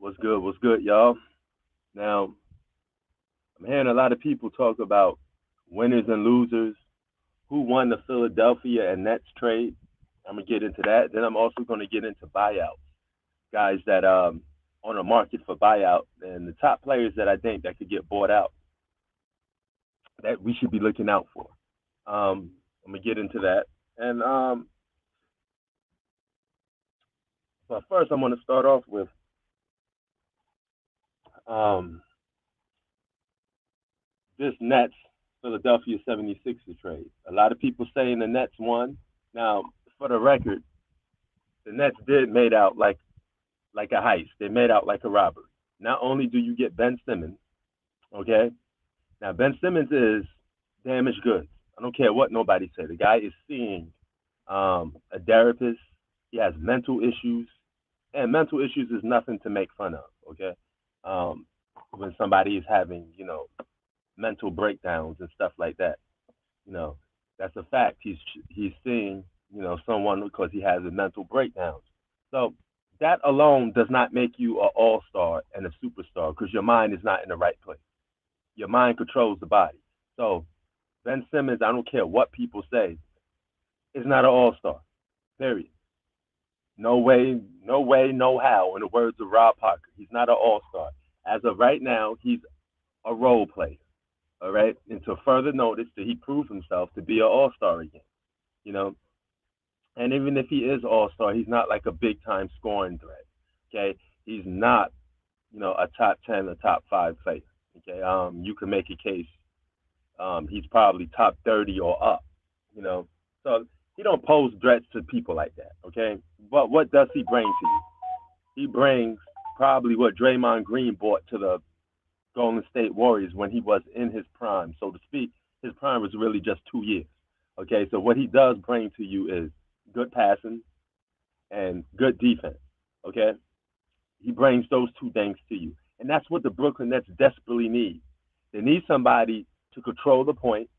What's good, y'all? Now, I'm hearing a lot of people talk about winners and losers, who won the Philadelphia and Nets trade. I'm gonna get into that. Then I'm also gonna get into buyouts, guys that on the market for buyout, and the top players that I think that could get bought out that we should be looking out for. I'm gonna get into that, and but first I'm gonna start off with um, this Nets Philadelphia 76ers trade. A lot of people saying the Nets won. Now, for the record, the Nets did made out like a heist. They made out like a robbery. Not only do you get Ben Simmons, okay? Now Ben Simmons is damaged goods. I don't care what nobody say. The guy is seeing a therapist. He has mental issues, and mental issues is nothing to make fun of. Okay, um, when somebody is having mental breakdowns and stuff like that, you know that's a fact. He's seeing someone because he has a mental breakdown. So that alone does not make you an all star and a superstar because your mind is not in the right place. Your mind controls the body. So Ben Simmons, I don't care what people say, is not an all star. Period. No way, no way, no how. In the words of Rob Parker, he's not an all star. As of right now, he's a role player. All right. Until further notice that he proved himself to be an all star again. You know, and even if he is all star, he's not like a big time scoring threat. Okay. He's not, a top 10, a top five player. Okay. You can make a case. He's probably top 30 or up. You know, so he don't pose threats to people like that. Okay. But what does he bring to you? He brings probably what Draymond Green brought to the Golden State Warriors when he was in his prime, so to speak. His prime was really just 2 years. Okay, so what he does bring to you is good passing and good defense. Okay, he brings those two things to you, and that's what the Brooklyn Nets desperately need. They need somebody to control the point,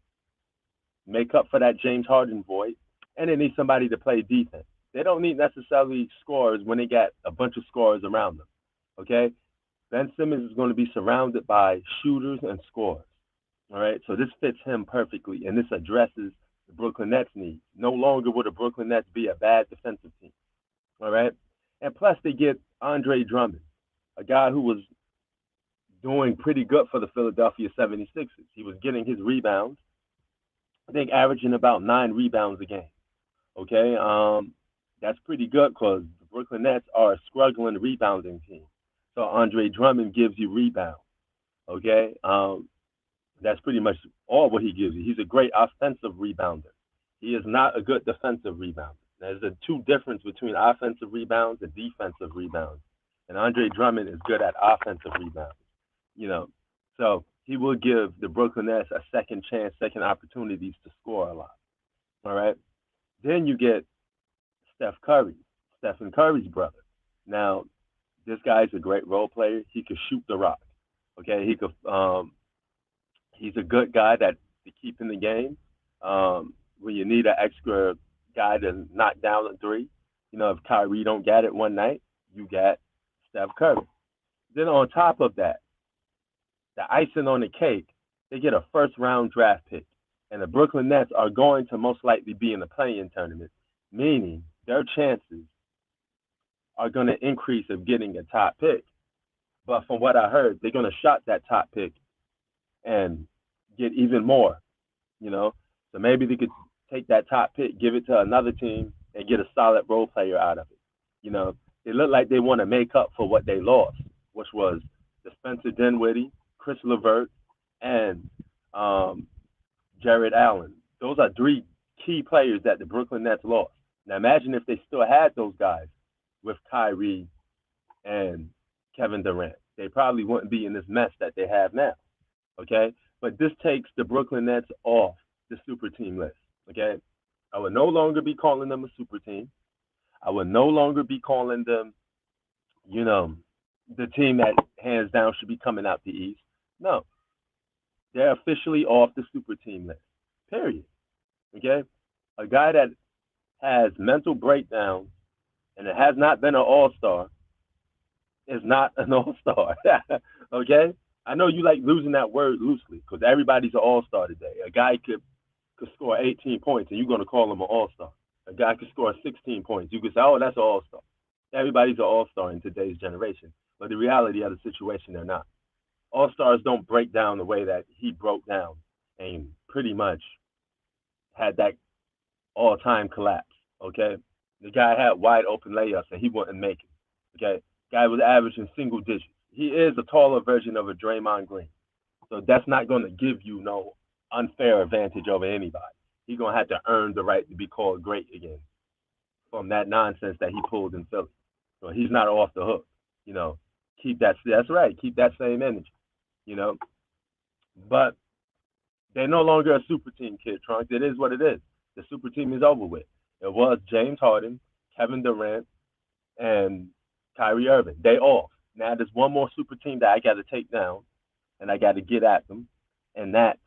make up for that James Harden void, and they need somebody to play defense. They don't need necessarily scores when they got a bunch of scorers around them. Okay, Ben Simmons is going to be surrounded by shooters and scorers. All right, so this fits him perfectly, and this addresses the Brooklyn Nets needs. No longer will the Brooklyn Nets be a bad defensive team. All right, and plus they get Andre Drummond, a guy who was doing pretty good for the Philadelphia 76ers. He was getting his rebounds, I think averaging about 9 rebounds a game. Okay, that's pretty good because the Brooklyn Nets are a struggling rebounding team. So Andre Drummond gives you rebounds. Okay, that's pretty much all what he gives you. He's a great offensive rebounder. He is not a good defensive rebounder. There's a two difference between offensive rebounds and defensive rebounds. And Andre Drummond is good at offensive rebounds. You know, so he will give the Brooklyn Nets a second chance, second opportunities to score a lot. All right. Then you get Stephen Curry's brother. Now, this guy's a great role player. He could shoot the rock. Okay, he could. He's a good guy that to keep in the game. When you need an extra guy to knock down a three, if Kyrie don't get it one night, you got Steph Curry. Then on top of that, the icing on the cake, they get a first round draft pick, and the Brooklyn Nets are going to most likely be in the play-in tournament, meaning their chances are going to increase of getting a top pick. But from what I heard, they're going to shot that top pick and get even more, you know. So maybe they could take that top pick, give it to another team, and get a solid role player out of it. You know, they look like they want to make up for what they lost, which was the Spencer Dinwiddie, Chris Levert, and Jared Allen. Those are three key players that the Brooklyn Nets lost. Now imagine if they still had those guys with Kyrie and Kevin Durant. They probably wouldn't be in this mess that they have now. Okay? But this takes the Brooklyn Nets off the super team list. Okay? I would no longer be calling them a super team. I would no longer be calling them, the team that hands down should be coming out the East. No. They're officially off the super team list. Period. Okay? A guy that has mental breakdowns and it has not been an all star is not an all-star. Okay? I know you like losing that word loosely because everybody's an all-star today. A guy could score 18 points and you're going to call him an all-star. A guy could score 16 points. You could say, oh, that's an all-star. Everybody's an all-star in today's generation. But the reality of the situation, they're not. All-stars don't break down the way that he broke down and pretty much had that all-time collapse. Okay? The guy had wide open layups and he wouldn't make it. Okay? Guy was averaging single digits. He is a taller version of a Draymond Green. So that's not going to give you no unfair advantage over anybody. He's going to have to earn the right to be called great again from that nonsense that he pulled in Philly. So he's not off the hook. You know, keep that. That's right. Keep that same energy. You know, but they're no longer a super team, Kid Trunk. It is what it is. The super team is over with. It was James Harden, Kevin Durant, and Kyrie Irving. They off. Now there's one more super team that I got to take down, and I got to get at them, and that's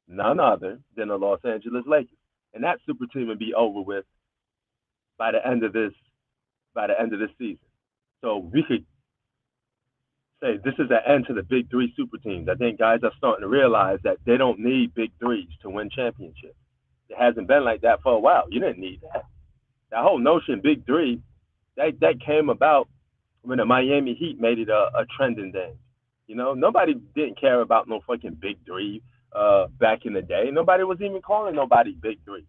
none other than the Los Angeles Lakers. And that super team will be over with by the end of this season. So we could say this is the end to the big three super teams. I think guys are starting to realize that they don't need big threes to win championships. It hasn't been like that for a while. You didn't need that. That whole notion, big three, that came about when the Miami Heat made it a trending thing. You know, nobody didn't care about no fucking big three back in the day. Nobody was even calling nobody big three.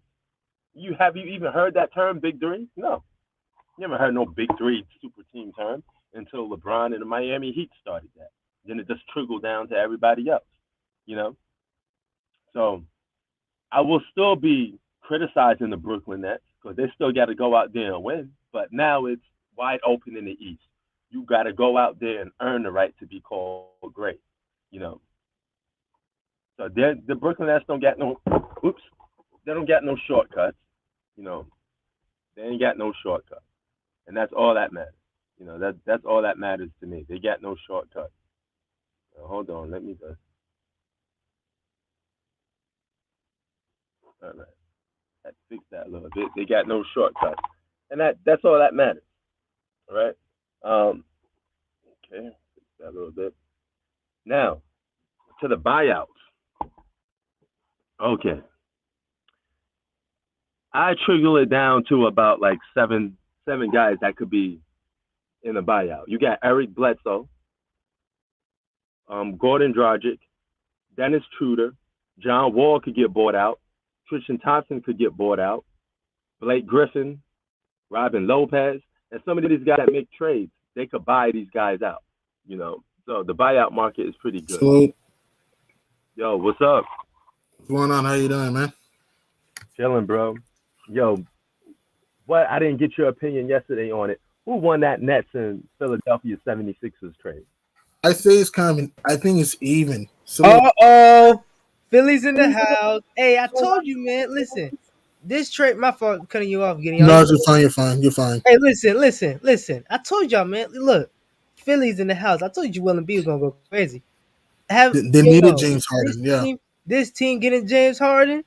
You even heard that term, big three? No, you never heard no big three super team term until LeBron and the Miami Heat started that. Then it just trickled down to everybody else. You know, so I will still be criticizing the Brooklyn Nets because they still got to go out there and win. But now it's wide open in the East. You got to go out there and earn the right to be called great. You know, so the Brooklyn Nets don't get no, oops, they don't get no shortcuts. You know, they ain't got no shortcuts, and that's all that matters. You know, that's all that matters to me. They got no shortcuts. Now, hold on, let me just. All right, I fix that a little bit. They got no shortcuts, and that's all that matters. All right. Okay, fix that a little bit. Now to the buyouts. Okay, I trickle it down to about like seven guys that could be in the buyout. You got Eric Bledsoe, Gordon Dragic, Dennis Truder, John Wall could get bought out, Tristan Thompson could get bought out, Blake Griffin, Robin Lopez, and some of these guys that make trades, they could buy these guys out. You know, so the buyout market is pretty good. So, Yo, what's up? what's going on? How you doing, man? Chilling, bro. Yo, what? I didn't get your opinion yesterday on it. Who won that Nets and Philadelphia 76ers trade? I say it's coming. I think it's even. So Uh-oh. Philly's in the house. Hey, I told you, man. Listen, this trade, my fault cutting you off, getting no, y'all. you're fine. You're fine. You're fine. Hey, listen. I told y'all, man. Look, Philly's in the house. I told you Will and B was gonna go crazy. They needed James Harden. Yeah, This team getting James Harden,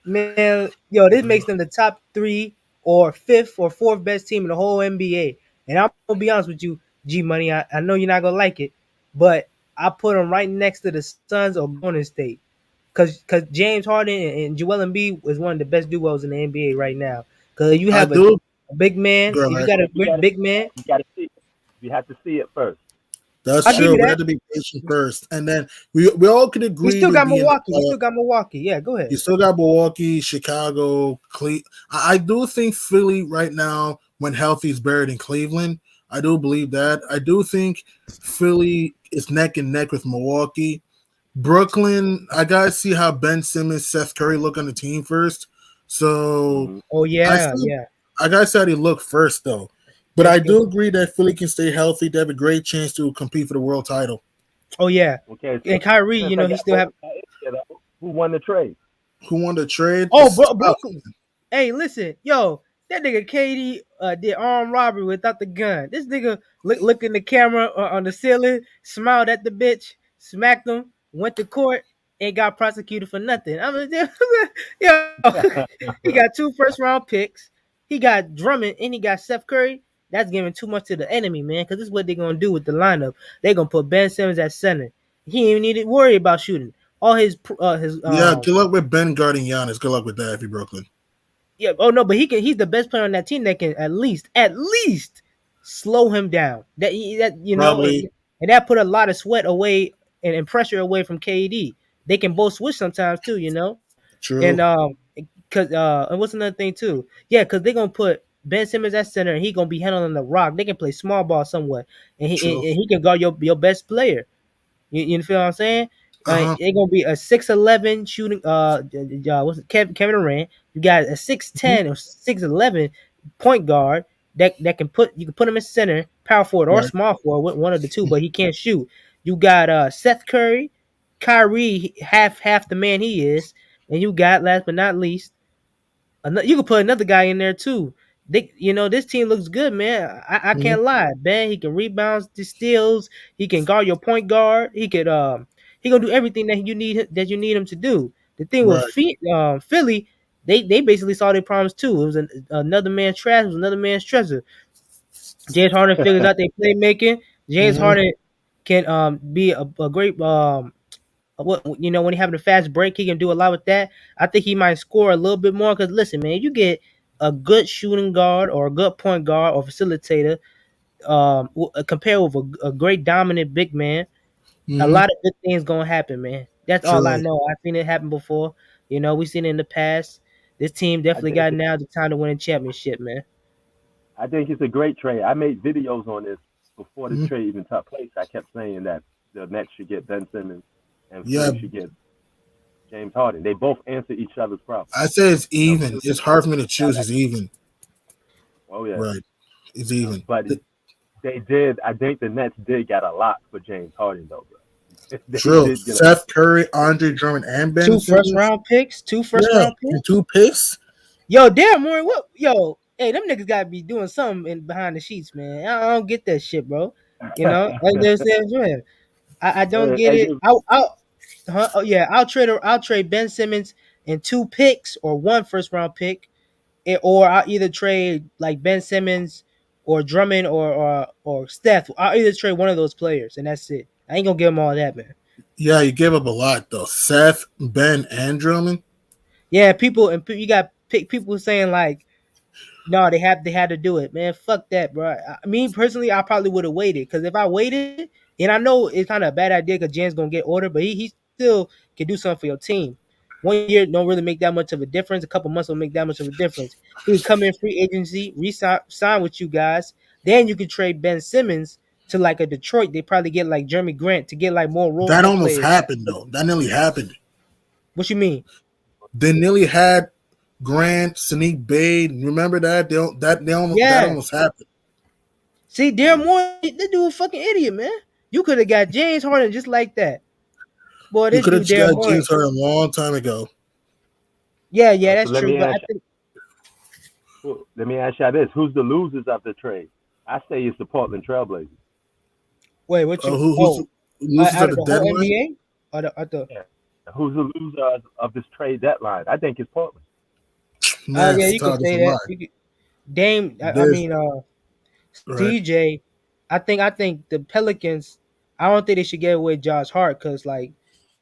man. Yo, this makes them the top 3 or 5th or 4th best team in the whole NBA. And I'm gonna be honest with you, G Money. I know you're not gonna like it, but I put them right next to the Suns or Golden State. Cause James Harden and Joel Embiid is one of the best duos in the NBA right now. Cause you I have do. a big man. Go If you ahead. got a big man, You got to see it. You have to see it first. That's I'll give true. you We that. have to be patient first, and then we all could You agree still to got be in the Milwaukee. You playoff. still got Milwaukee. Yeah, go ahead. You still got Milwaukee, Chicago, Cleveland. I do think Philly right now, when healthy, is better than Cleveland. I do believe that. I do think Philly is neck and neck with Milwaukee. Brooklyn, I gotta see how Ben Simmons, Seth Curry look on the team first. So Mm-hmm. Oh I yeah, still, yeah. I gotta see how they look first though. But I do agree that Philly can stay healthy. They have a great chance to compete for the world title. Oh yeah. Okay, And Kyrie, since I he got still both have. guys here, though, who won the trade? Who won the trade? Oh, It's tough. Brooklyn. Hey, listen, yo, that nigga KD did armed robbery without the gun. This nigga looked in the camera on the ceiling, smiled at the bitch, smacked him, went to court, and got prosecuted for nothing. I mean, yo, he got 2 first round picks. He got Drummond and he got Steph Curry. that's giving too much to the enemy, man. Because this is what they're gonna do with the lineup. They're gonna put Ben Simmons at center. He ain't even need to worry about shooting. All his Yeah, good luck with Ben guarding Giannis. Good luck with that if you're Brooklyn. yeah. Oh no, but he can. He's the best player on that team that can at least slow him down. That Probably and that put a lot of sweat away and pressure away from KD. They can both switch sometimes too, true. and cause and what's another thing too? Yeah, cause they're gonna put Ben Simmons at center and he gonna be handling the rock. They can play small ball somewhat, and True. he can guard your best player. You feel what I'm saying? Uh-huh. It's gonna be a 6'11" shooting. What's it? Kevin Durant. You got a Mhm. 6'10" or 6'11" point guard that can put him in center, power forward or Right. small forward, one of the two, but he can't shoot. You got Seth Curry, Kyrie, half the man he is, and you got last but not least you can put another guy in there too. This team looks good, man. I Mhm. can't lie, man. He can rebound the steals. He can guard your point guard. He gonna do everything that you need him to do. The thing with Right. Philly, they basically saw their problems too. It was another man's trash. It was another man's treasure. James Harden figures out their playmaking. James Hmm. Harden can be a great when he having a fast break, he can do a lot with that. I think he might score a little bit more because listen, man, you get a good shooting guard or a good point guard or facilitator, compared with a great dominant big man. A Hmm. lot of good things gonna happen, man. That's all I True. know. I've seen it happen before. We seen it in the past. This team I definitely think got now the time to win a championship, man. I think it's a great trade. I made videos on this before this Mhm. trade even took place. I kept saying that the Nets should get Ben Simmons and Yeah, Philly should get James Harden. They both answer each other's problems. I say it's even. Philly It's hard for me to got choose. that. It's even. Oh yeah, Right. It's even. but they did. I think the Nets did get a lot for James Harden though, bro. They True. did get a lot. Seth Curry, Andre Drummond, and Ben Two first Simmons. round picks. Two first Yeah, round picks. and two picks. Yo, damn, Moore, what? Yo, hey, them niggas gotta be doing something behind the sheets, man. I don't get that shit, bro. Like they said, man, I don't get Hey, it. I'll trade Ben Simmons and two picks or one first round pick, or I'll either trade like Ben Simmons or Drummond or Steph. I'll either trade one of those players, and that's it. I ain't gonna give them all that, man. Yeah, you gave up a lot though. Seth, Ben, and Drummond. Yeah, you got people saying like, no, they had to do it, man. Fuck that, bro. Me personally, I probably would have waited because if I waited, and I know it's kind of a bad idea because Jan's gonna get ordered, but he still can do something for your team. 1 year don't really make that much of a difference. A couple months will make that much of a difference. He can come in free agency, sign with you guys. Then you can trade Ben Simmons to like a Detroit. They probably get like Jeremy Grant to get like more role That players. almost happened though. That nearly happened. What you mean? They nearly had Grant, Sneak Bade. Remember that? That Yeah. almost happened. See, Darren Moore, that dude a fucking idiot, man. You could have got James Harden just like that. Boy, You this could have dude just Darren got Moore. James Harden a long time ago. Yeah, so that's true. But I think let me ask you this: who's the losers of the trade? I say it's the Portland Trailblazers. wait, what you? Who's loses Out at of the the whole deadline? NBA, or the Yeah. Who's the loser of this trade deadline? I think it's Portland. Man, yeah, it's you could entirely say different that. line. Dame. I There's mean, right. CJ. I think the Pelicans. I don't think they should get away Josh Hart because like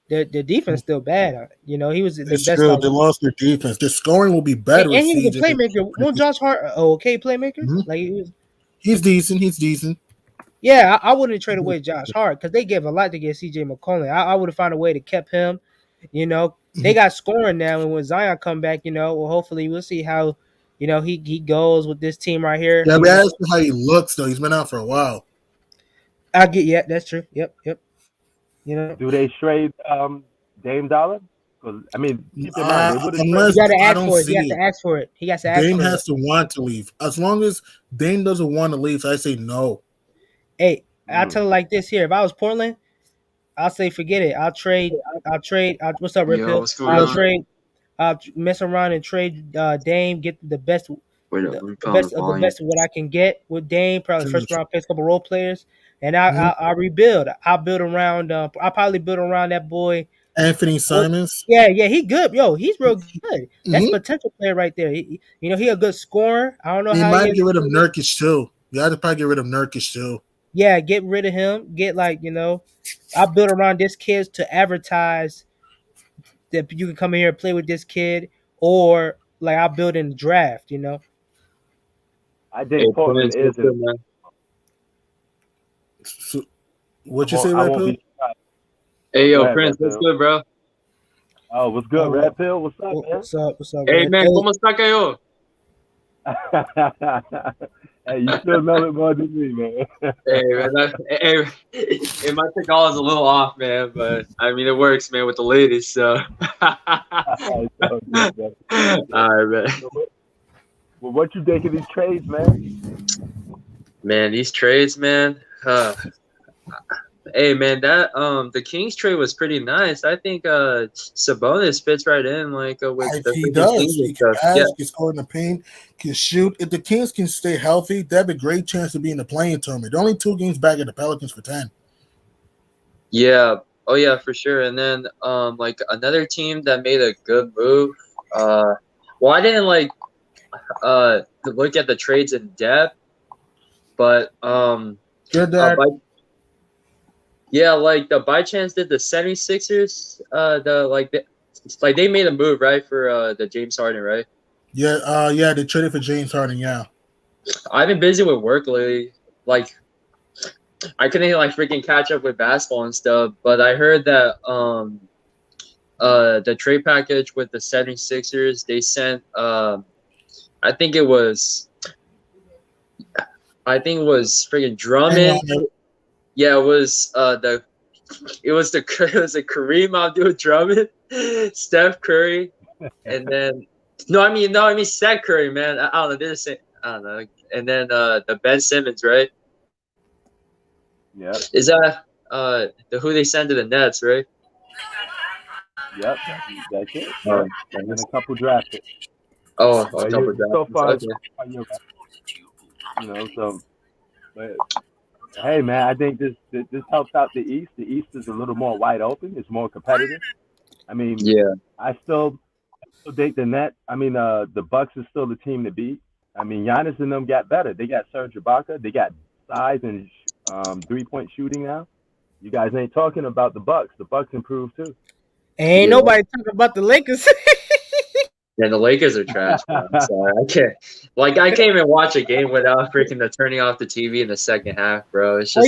the defense still bad. He was the It's best true. like, They lost their defense. Their scoring will be and, better with and he was a CJ. playmaker. Won't Josh Hart a okay playmaker? Mhm. Like he was. He's decent. He's decent. Yeah, I wouldn't trade away Josh Hart because they gave a lot to get CJ McCollum. I would have found a way to keep him. They Mhm. got scoring now, and when Zion come back, well, hopefully we'll see how, he goes with this team right here. Yeah, we asked him how he looks though. He's been out for a while. I get, yeah, that's true. Yep. You know, Do they trade Dame Dollar? Because I mean, keep in mind they would have you Unless traded. got to I ask don't for it. He has see to it. ask for it. He has to ask Dame for it. has to want to leave. As long as Dame doesn't want to leave, so I say no. Hey, I Mm. tell it like this here. If I was Portland, I'll say forget it. I'll trade. What's up, Red Yo, Pill? what's going I'll on? trade. Mess around and trade Dame. Get the best, Wait up, the, let me the put on best the of the volume. best of what I can get with Dame. Probably True, first true. round picks, couple role players, and I Mhm. I I'll rebuild. I'll build around. I'll probably build around that boy. Anthony Oh, Simons. yeah, he good. Yo, he's real good. That's a Hmm. potential player right there. He a good scorer. I don't know They how he might is. get rid of Nurkic too. You have to probably get rid of Nurkic too. Yeah, get rid of him. Get I build around this kid to advertise that you can come in here and play with this kid, or like I'll build in the draft. I Hey, think Portland Prince, what's isn't. good, man? So, what you say, I Red won't Pill? be surprised. Hey, Go yo, ahead, Prince, Red what's Pill. good, bro? Oh, what's good, Oh, Red Pill? What's up, man? what's up? What's up, Hey, man? man, Hey, ¿cómo está yo? Hey, you still know it more than me, man. Hey, man, hey, my technology's a little off, man, but I mean, it works, man, with the ladies, so. It's all good, man. All right, man. Well, what you think of these trades, man? Man, these trades, man. Hey, man, that the Kings trade was pretty nice. I think Sabonis fits right in, with the He freaking does. Kings and He can stuff. pass, Yeah, can score in the paint, can shoot. If the Kings can stay healthy, they have a great chance to be in the playing tournament. They're only 2 games back at the Pelicans for 10. yeah. Oh, yeah, for sure. And then another team that made a good move. Well, I didn't look at the trades in depth, but Good that. the by chance did the 76ers they made a move, right, for the James Harden, right? Yeah, they traded for James Harden, yeah. I've been busy with work lately. I couldn't freaking catch up with basketball and stuff, but I heard that the trade package with the 76ers, they sent I think it was freaking Drummond. Yeah, it was the Kareem Abdul-Drummond, Steph Curry, and then no, I mean Steph Curry, man. I don't know. They're the same. I don't know. And then the Ben Simmons, right? Yep. Is that who they sent to the Nets, right? Yep. That's it. Oh, Yep. And then a couple draft picks. a Well, couple so far, drafts. Okay. so. But hey, man, I think this helps out the East. The East is a little more wide open. It's more competitive. I mean, Yeah. I still think the Net. I mean, the Bucks is still the team to beat. I mean, Giannis and them got better. They got Serge Ibaka. They got size and 3-point shooting now. You guys ain't talking about the Bucks. The Bucks improved too. ain't nobody talking about the Lakers. Yeah, the Lakers are trash, man. I'm sorry. I can't even watch a game without freaking turning off the TV in the second half, bro. It's just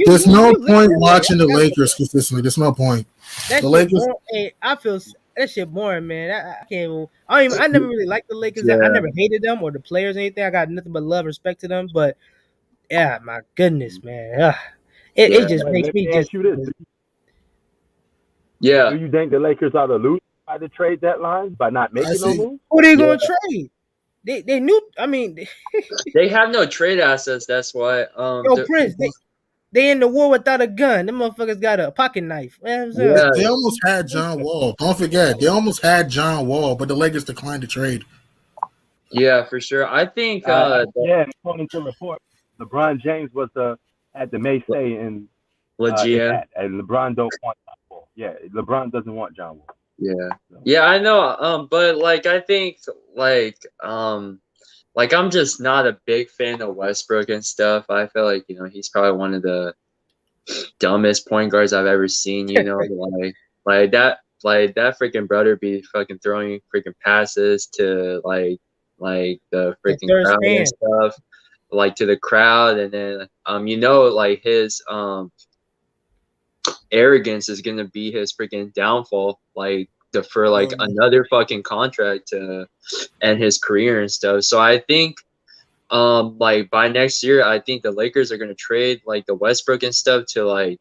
there's no point watching the Lakers consistently. There's no point. That The shit Lakers. boring. Hey, I feel that shit boring, man. I can't even. I never really liked the Lakers. Yeah. I never hated them or the players or anything. I got nothing but love, respect to them. But yeah, my goodness, man. It just makes me ask you this. Yeah. Do you think the Lakers are the losers by the trade deadline by not making no moves? Who they gonna trade? They knew. I mean, they have no trade assets. That's why. Prince. They in the war without a gun. Them motherfuckers got a pocket knife. Yeah. They almost had John Wall. Don't forget, they almost had John Wall, but the Lakers declined to trade. Yeah, for sure. I think. According to report, LeBron James had the May say in that, and LeBron don't want John Wall. Yeah, LeBron doesn't want John Wall. Yeah. So. Yeah, I know. But I think I'm just not a big fan of Westbrook and stuff. I feel like he's probably one of the dumbest point guards I've ever seen. Like that freaking brother be fucking throwing freaking passes to like the freaking crowd and stuff, to the crowd, and then his arrogance is gonna be his freaking downfall. For another fucking contract to end his career and stuff. So I think by next year, I think the Lakers are gonna trade the Westbrook and stuff to a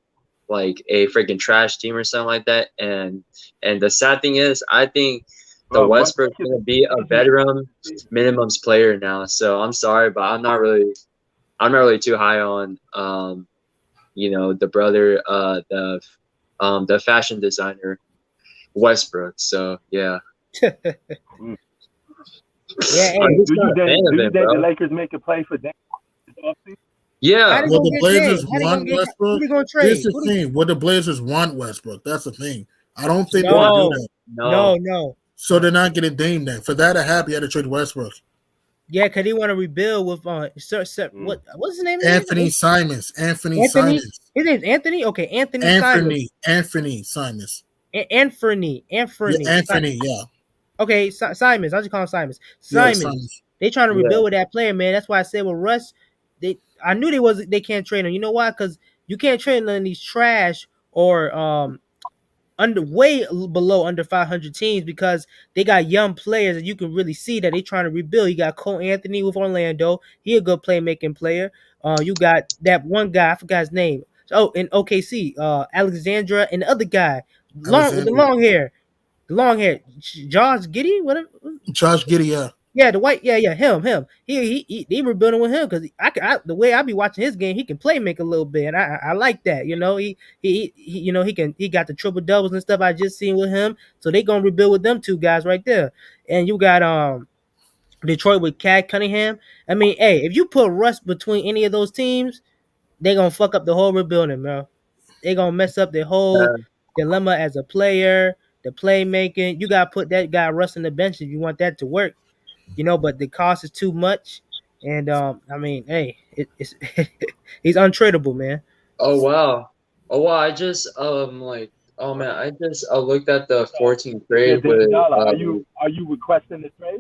freaking trash team or something like that. And the sad thing is, I think the Westbrook's gonna be a veteran minimums player now. So I'm sorry, but I'm not really too high on the brother, the fashion designer Westbrook. So yeah. Yeah. Do you think the Lakers make a play for Dame? Yeah. Will the Blazers want Westbrook? Here's the thing. Will the Blazers want Westbrook? That's the thing. I don't think they're going to do that. No. So they're not getting Dame then. For that to happen, you had to trade Westbrook. Yeah, cause he want to rebuild with Mm. what's his name again? Anthony Simons. Anthony Anthony. Simons. His name's Anthony. Okay, Anthony Simon. Anthony Simons. Yeah, Anthony. Anthony. Yeah, Okay, Simons. I just call him Simons. yeah, Simons. Simons. They trying to Yeah. rebuild with that player, man. That's why I said with Russ, I knew they can't trade him. You know why? Because you can't trade none of these trash or under way below under 500 teams because they got young players and you can really see that they trying to rebuild. You got Cole Anthony with Orlando. He a good playmaking player. You got that one guy, I forgot his name. Oh, in OKC, Alexandra and the other guy, long with the Alexander. long hair, Josh Giddy, whatever. Josh Giddey. Yeah. Yeah, the white, yeah, him. They were building with him because the way I be watching his game, he can play make a little bit, and I like that. You know, he got the triple doubles and stuff I just seen with him. So they gonna rebuild with them two guys right there, and you got Detroit with Cat Cunningham. I mean, hey, if you put Russ between any of those teams, they gonna fuck up the whole rebuilding, bro. They gonna mess up their whole dilemma as a player, the playmaking. You gotta put that guy Russ on the bench if you want that to work. But the cost is too much. And I mean, hey, it's he's untradeable, man. Oh wow. Oh wow. I just like oh man, I just looked at the So 14 if you're trade Dame with Dollar, are you requesting the trade?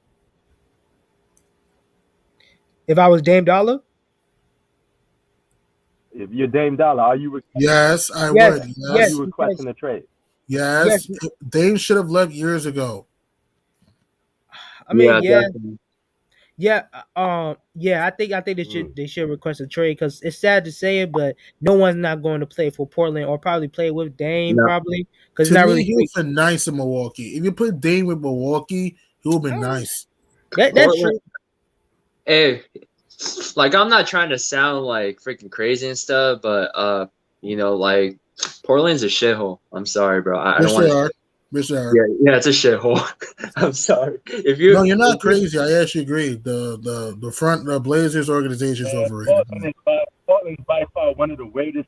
If I was Dame Dollar, If you're Dame Dollar, Yes, I yes, would. are yes, you Yes, requesting because a trade? yes, yes. Dame should have left years ago. I mean, yeah, yeah, definitely. yeah, yeah. I think Mm. they should request a trade because it's sad to say it, but no one's not going to play for Portland or probably play with Dame No. probably because it's To not me, really he would free. fit nice in Milwaukee. If you put Dame with Milwaukee, he would be nice. That's Portland. true. Hey, like I'm not trying to sound like freaking crazy and stuff, but like Portland's a shithole. I'm sorry, bro. I don't Yes, want they to. are. Yes, they are. Yeah, it's a shithole. I'm sorry. No, you're not crazy. I actually agree. The Blazers organization is overrated. Portland's by far one of the greatest.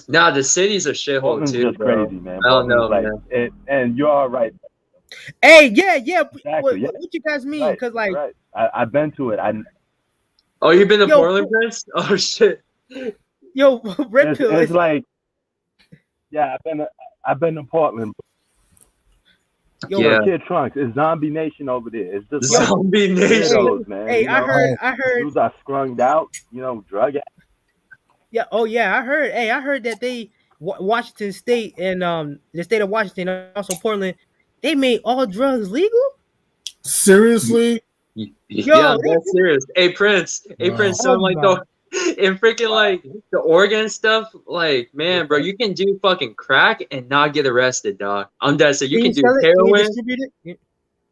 Nah, the city's a shithole Portland's too, just bro. crazy, man. I don't Portland's know, like, man. and you're all right. Hey, yeah. Exactly. Yeah, What you guys mean? right. Because like, Right. I've been to it. Oh, you've been to yo, Portland, Prince? Oh shit. yo, Red Pill. It's like, yeah, I've been to Portland. Yo, Yeah. Kid Trunks, it's Zombie Nation over there. It's just like Zombie Nation. weirdos, man. hey, I heard. Dudes are scrunged out. Drug addicts. Yeah. Oh, yeah. I heard. Hey, I heard that they Washington State and the state of Washington, and also Portland, they made all drugs legal. Seriously? Yeah, Yo, that's serious. Hey Prince. Hey Wow. Prince, so oh like my, in freaking like the Oregon stuff, like man, bro, you can do fucking crack and not get arrested, dog. I'm dead. So you can can you do sell it? Can you heroin. distribute it?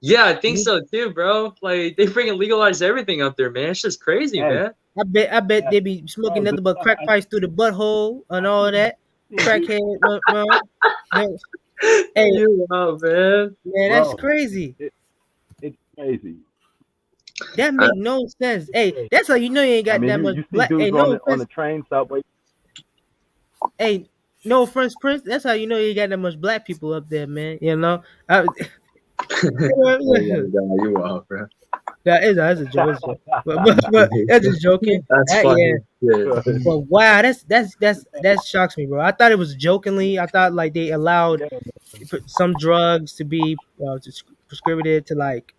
Yeah, I think Mhm. so too, bro. Like they freaking legalized everything up there, man. It's just crazy, And man. I bet they be smoking nothing but crack pipes through the butthole and all that. Crackhead, man. Hey, You know, man. man, that's bro, crazy. it's crazy. That make no sense. Hey, that's how you know you ain't I got mean, that you, much you see black. Hey, dudes no on offense. the train subway. Hey, no offense, Prince. That's how you know you got that much black people up there, man. You know. Oh my god, you wild, bro. That's a joke. It's a joke. But that's just joking. That's Yeah. funny. Shit. But wow, that shocks me, bro. I thought it was jokingly. I thought like they allowed some drugs to be prescribed to like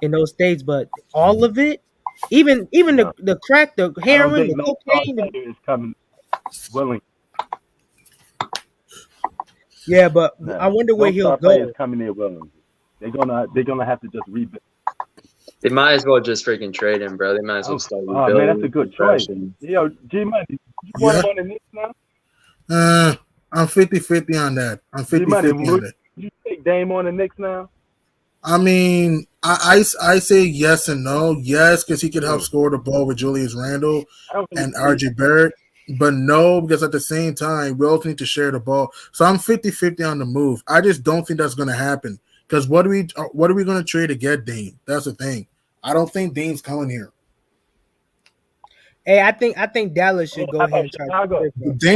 in those states, but all of it, even No, the crack, the I don't heroin, think the no cocaine. bartender is coming willing. Yeah, but No, I wonder where no he'll star players go. coming there willing. They're gonna have to just rebuild. They might as well just freaking trade him, bro. They might as well Oh, start oh man, that's a rebuilding. good choice. Progression. Yo, G Money, you want Yeah. him on the Knicks now? I'm 50-50 on that. I'm G Money, 50-50 on that. would you take Dame on the Knicks now? I mean, I say yes and no. Yes, because he could help score the ball with Julius Randle I don't think and RJ Barrett. But no, because at the same time, we also need to share the ball. So I'm 50-50 on the move. I just don't think that's going to happen. Because what are we going to trade to get Dame? That's the thing. I don't think Dame's coming here. Hey, I think Dallas should go How ahead about and try Chicago? to trade for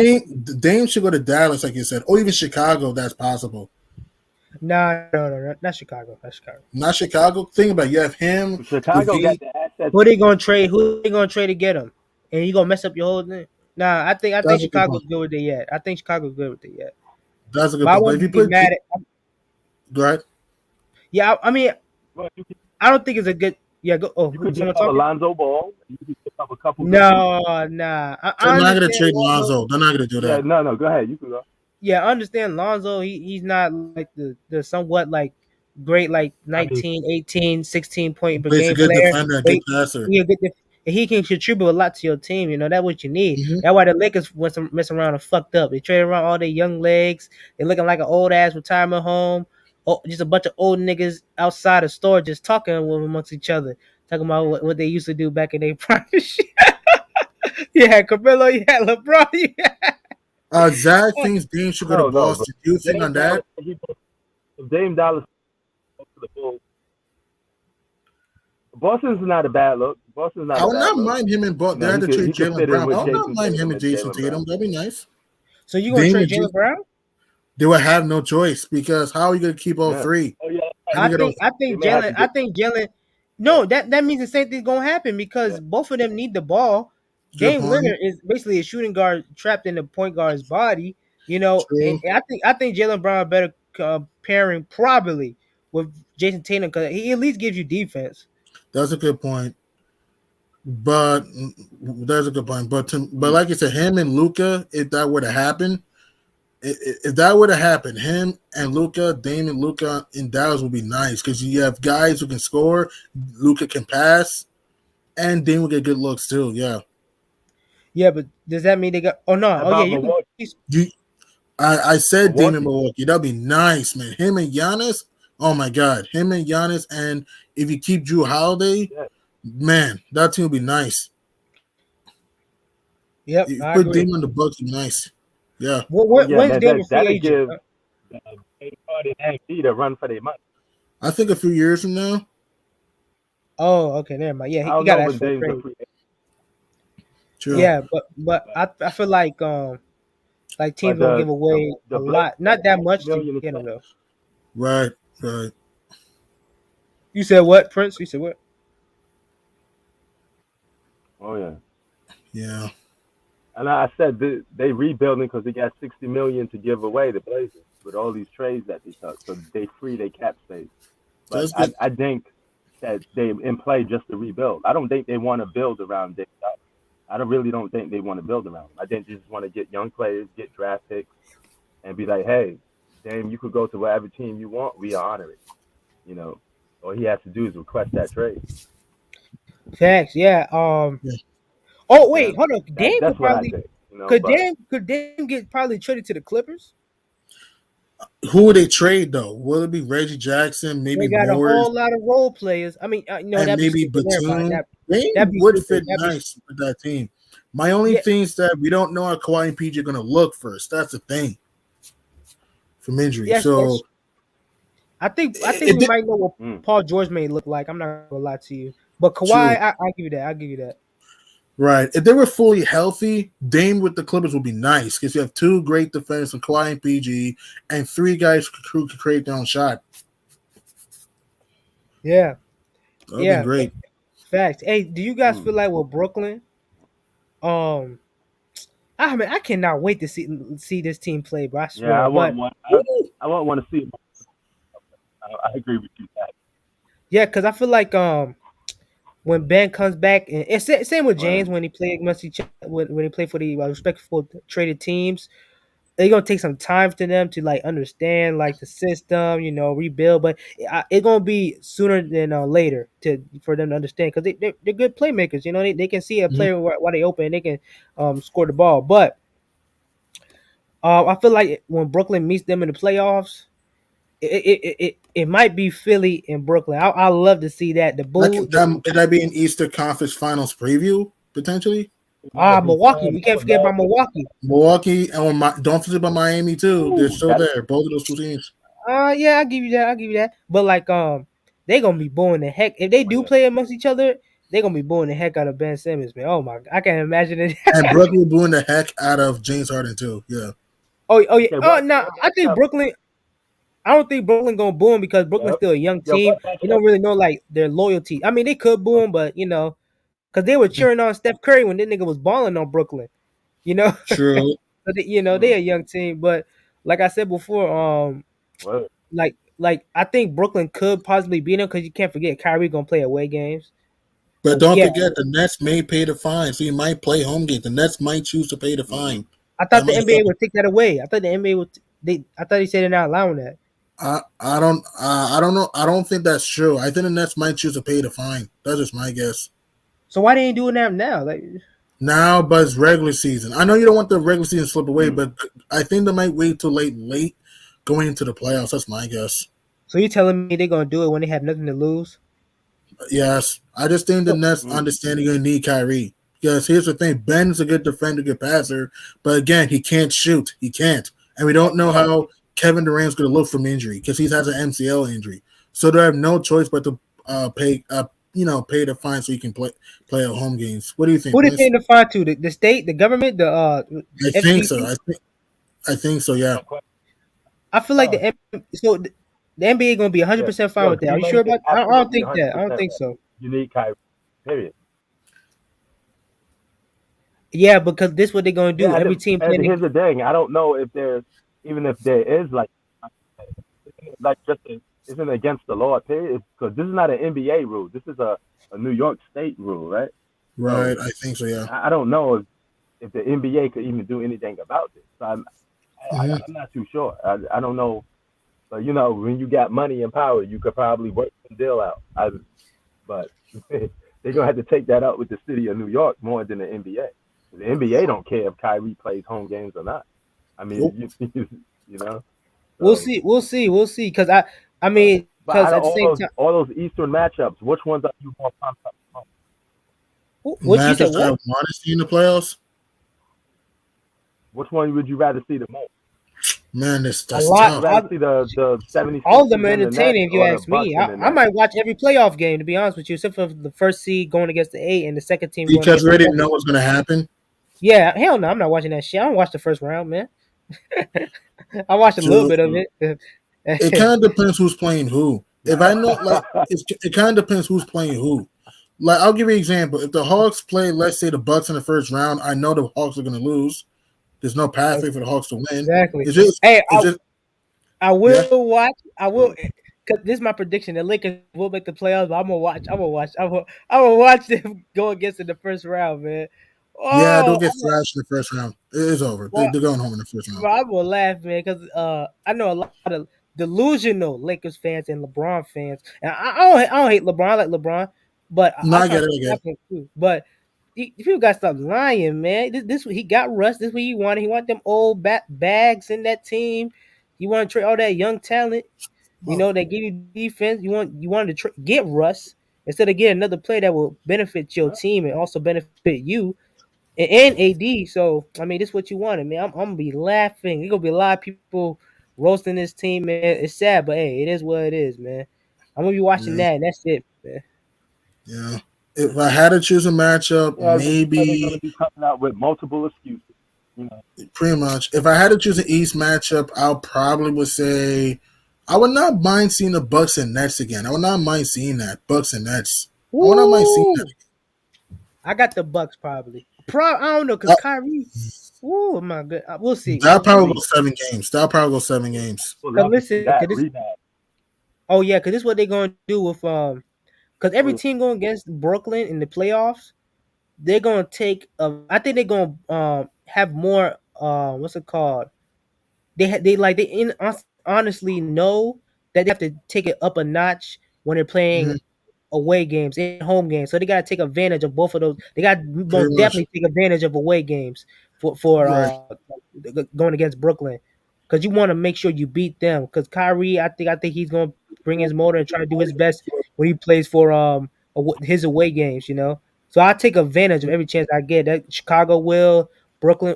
him. Dame should go to Dallas, like you said, or even Chicago. That's possible. Nah, no, not Chicago. Not Chicago. Not Chicago. Think about it. You have him, Chicago got Levine. the assets. Who they gonna trade? Who they gonna trade to get him? And you gonna mess up your whole thing? Nah, I think That's a good point. Chicago's good with it yet. I think Chicago's good with it yet. That's a good But I point. But if you wouldn't be put, mad at. right, Yeah, I mean, Well, you could, I don't think it's a good. Yeah, go. Oh, you could give someone up talking? Alonzo Ball. You could pick up a couple good pieces. No, nah. they're I not gonna understand trade Lonzo. Lonzo. They're not gonna do Yeah, that. no, go ahead. You can go. Yeah, I understand Lonzo. He's not like the somewhat like great like I mean, 19, 18, 16 point per But he's a game good player. defender, a But good passer. he a good and he can contribute a lot to your team. You know that's what you need. Hmm. That's why the Lakers went some mess around and fucked up. They traded around all their young legs. They looking like an old ass retirement home. Oh, just a bunch of old niggas outside the store just talking amongst each other, talking about what they used to do back in their prime. You had Carmelo, you had LeBron, you had Zach thinks Dame should go to no. But Boston. Do you think Dame on Dallas, that? if Dame Dallas goes to the Bulls, Boston's not a bad look. Boston's not I a would bad not look. mind him and You Boston. They know, had to he trade could Jalen fit in Brown. I with would not Jason mind him Tatum and and Jason Jalen Tatum. Brown. That'd be nice. So you gonna Dame trade and Jalen Jason, Brown? they would have no choice because how are you gonna keep all Yeah. three? Oh yeah. And you get all, I They think may have to Jalen. I get. think Jalen. Yeah. No, that means the same thing's gonna happen Yeah. because both of them need the ball. good Dame point. Leonard is basically a shooting guard trapped in the point guard's body. You know, and True. I think Jalen Brown better pairing probably with Jason Tatum because he at least gives you defense. That's a good point. But that's a good point. But Mm. like you said, him and Luca, if that were to happen, if that were to happen, him and Luca, Dame and Luca in Dallas would be nice because you have guys who can score. Luca can pass, and Dame will get good looks too. Yeah, Yeah, but does that mean they got? Oh no! How Oh yeah, about you can. Milwaukee? you. I said Dame in Milwaukee. Milwaukee. That'd be nice, man. Him and Giannis. Oh my God, him and Giannis, and if you keep Drew Holiday, Yeah. man, that team would be nice. Yep, You I put agree. Dame on the Bucks, would be nice. Yeah, Oh yeah, When's man. Dame a free That'll agent? give James Harden and Embiid a run for their money. I think a few years from now. Oh, okay, never mind. Yeah, I he don't got know to ask when for a Dame's a trade. free agent, True. Yeah, but I feel like teams but gonna give away the a Blazers lot, not that much to million is get him set. though. Right, right. You said what, Prince? You said what? Oh yeah. Yeah. And I said they rebuilding because they got 60 million to give away the Blazers with all these trades that they took, so they free their cap space. But That's good. I think that they in play just to rebuild. I don't think they want to build around Dame. I don't think they want to build around him. I think they just want to get young players, get draft picks, and be like, hey, Dame, you could go to whatever team you want. We honor it. You know, all he has to do is request that trade. Facts, yeah. Yeah. Oh Yeah, wait, hold on. Dame could that's what I probably think. You know, but Could Dame get probably traded to the Clippers? Who would they trade though? Will it be Reggie Jackson, They maybe got a Morris, whole lot of role players. I mean, no, and that'd be maybe stupid. Never mind. Batum? They That'd be would stupid. fit nice with that team. My only Yeah, thing is that we don't know how Kawhi and PG are going to look first. That's the thing from injury. yes, So yes. I think it we did, might know what mm, Paul George may look like. I'm not gonna lie to you, but true. Kawhi, I give you that. I'll give you that. Right. If they were fully healthy, Dame with the Clippers would be nice because you have two great defenders from Kawhi and PG and three guys who could create their own shot. Yeah, That would have been yeah. great. Facts. Hey, do you guys mm. feel like with Brooklyn? Um, I mean, I cannot wait to see this team play, bro. I Yeah, swear. I want But one. I want to see. I agree with you. That. yeah, because I feel like when Ben comes back, and it's same with Right. James when he played against each when he played for the respectful traded teams. They're gonna take some time to them to like understand like the system, rebuild. But it's gonna be sooner than later for them to understand because they're good playmakers. They can see a Mhm. player while they open and they can score the ball. But I feel like when Brooklyn meets them in the playoffs, it might be Philly and Brooklyn. I love to see that the bull. Could that be an Easter Conference Finals preview potentially? That'd be Milwaukee. fun. We I can't would forget love about to. Milwaukee. Milwaukee and don't forget about Miami too. They're Ooh, still that. there. Both of those two teams. Yeah, I'll give you that. I'll give you that. But like, they gonna be booing the heck if they Oh do yeah. play amongst each other. They gonna be booing the heck out of Ben Simmons, man. Oh my, I can't imagine it. And Brooklyn booing the heck out of James Harden too. Yeah. Oh yeah. Okay. Oh What no, I think matchup? Brooklyn. I don't think Brooklyn gonna boo him because Brooklyn's Yep. still a young Yo, team. what They don't really know like their loyalty. I mean, they could boo him, but because they were cheering on Steph Curry when that nigga was balling on Brooklyn. You know, True. but they a young team. But like I said before, What? like I think Brooklyn could possibly beat them because you can't forget Kyrie gonna play away games. But So don't yeah, forget, the Nets may pay the fine, so you might play home games. The Nets might choose to pay the Mm-hmm. fine. I That thought the might NBA happen. would take that away. I thought the NBA would. I thought they said they're not allowing that. I don't know. I don't think that's true. I think the Nets might choose to pay the fine. That's just my guess. So why they ain't doing that now? Like, Now, but it's regular season. I know you don't want the regular season to slip away, Mm. but I think they might wait till late going into the playoffs. That's my guess. so you telling me they're gonna do it when they have nothing to lose? Yes, I just think the So Nets Mm. understand you're gonna need Kyrie. Because here's the thing: Ben's a good defender, good passer, but again, he can't shoot. He can't, and we don't know how Kevin Durant's gonna look from injury because he has an MCL injury. So they have no choice but to pay the fine so he can play at home games. What do you think, who they Prince? paying the fine to? The state, the government, the I think so. FGC? I think so. Yeah. I feel like the NBA gonna be Yeah. 100% fine Yo, with that. G Are you sure Money is about? I don't absolutely think that. I don't 100% think right. so. You need Kyrie. Period. Yeah, because this what they're gonna do. Yeah, Every team and playing. here's the thing. I don't know if there's even if there is like just isn't against the law. Period. Because this is not an NBA rule. This is a New York State rule, right? Right. So I think so. Yeah. I don't know if the NBA could even do anything about this. So Hmm. I'm not too sure. I don't know. But when you got money and power, you could probably work some deal out. But they're gonna have to take that up with the city of New York more than the NBA. The NBA don't care if Kyrie plays home games or not. I Nope. mean, you know. We'll So, see. We'll see. We'll see. Because I but mean, but because out of at the same time, all those Eastern matchups, which ones are you more pumped up? what you said? Matches I What? want to see in the playoffs. Which one would you rather see the most? Man, A that's lot. Would you tough. rather see the All of them 76ers are and the Nets entertaining if you or the ask Bucks me. and the I Nets? might watch every playoff game to be honest with you, except for the first seed going against the eight and the second team going Because against we the already seven. know what's going to happen. Yeah, hell no, I'm not watching that shit. I don't watch the first round, man. I watched a little So bit of Mm. it. it kind of depends who's playing who. If I know, like, it kind of depends who's playing who. Like, I'll give you an example. If the Hawks play, let's say, the Bucks in the first round, I know the Hawks are going to lose. There's no pathway for the Hawks to win. Exactly. It's just, Hey, it's just, I yeah, will watch. I will. Mm. Cause this is my prediction. The Lakers will make the playoffs. But I'm gonna watch. I'm gonna watch. I'm gonna watch them go against in the first round, man. yeah. They'll Oh, get thrashed in the first round. It is over. well, They're going home in the first round. bro, I'm gonna laugh, man, because I know a lot of delusional Lakers fans and LeBron fans, and I don't hate LeBron. I like LeBron, but No, I I try get to it. stay I get away it. from him too. But people got to stop lying, man. This he got Russ. This what he wanted. He want them old bags in that team. You want to trade all that young talent. Wow. That give you defense. You wanted to get Russ instead of get another player that will benefit your team and also benefit you and AD. So I mean, this is what you wanted, man. I'm gonna be laughing. There's gonna be a lot of people roasting this team, man. It's sad, but hey, it is what it is, man. I'm gonna be watching Yeah, that, and that's it, man. yeah. If I had to choose a matchup, Yeah, they're gonna maybe be coming out with multiple excuses. You know. pretty much. If I had to choose an East matchup, I probably would say I would not mind seeing the Bucks and Nets again. I would not mind seeing that Bucks and Nets. I would not mind seeing that. Woo! I got the Bucks probably. I don't know, cause Uh, Kyrie. Ooh, my good. We'll see. That'll We'll probably see. go 7 games. That'll probably go 7 games. Would Cause love to see listen, that cause this. rematch. Oh yeah, cause this is what they're gonna do with cause every Mm. team going against Brooklyn in the playoffs, they're gonna take. I think they're gonna have more. What's it called? Honestly know that they have to take it up a notch when they're playing Hmm. away games and home games. So they gotta take advantage of both of those. They got to Pretty most much. definitely take advantage of away games for Right. going against Brooklyn. Because you want to make sure you beat them. Because Kyrie, I think he's gonna bring his motor and try to do his best when he plays for his away games. So I take advantage of every chance I get. That Chicago will, Brooklyn,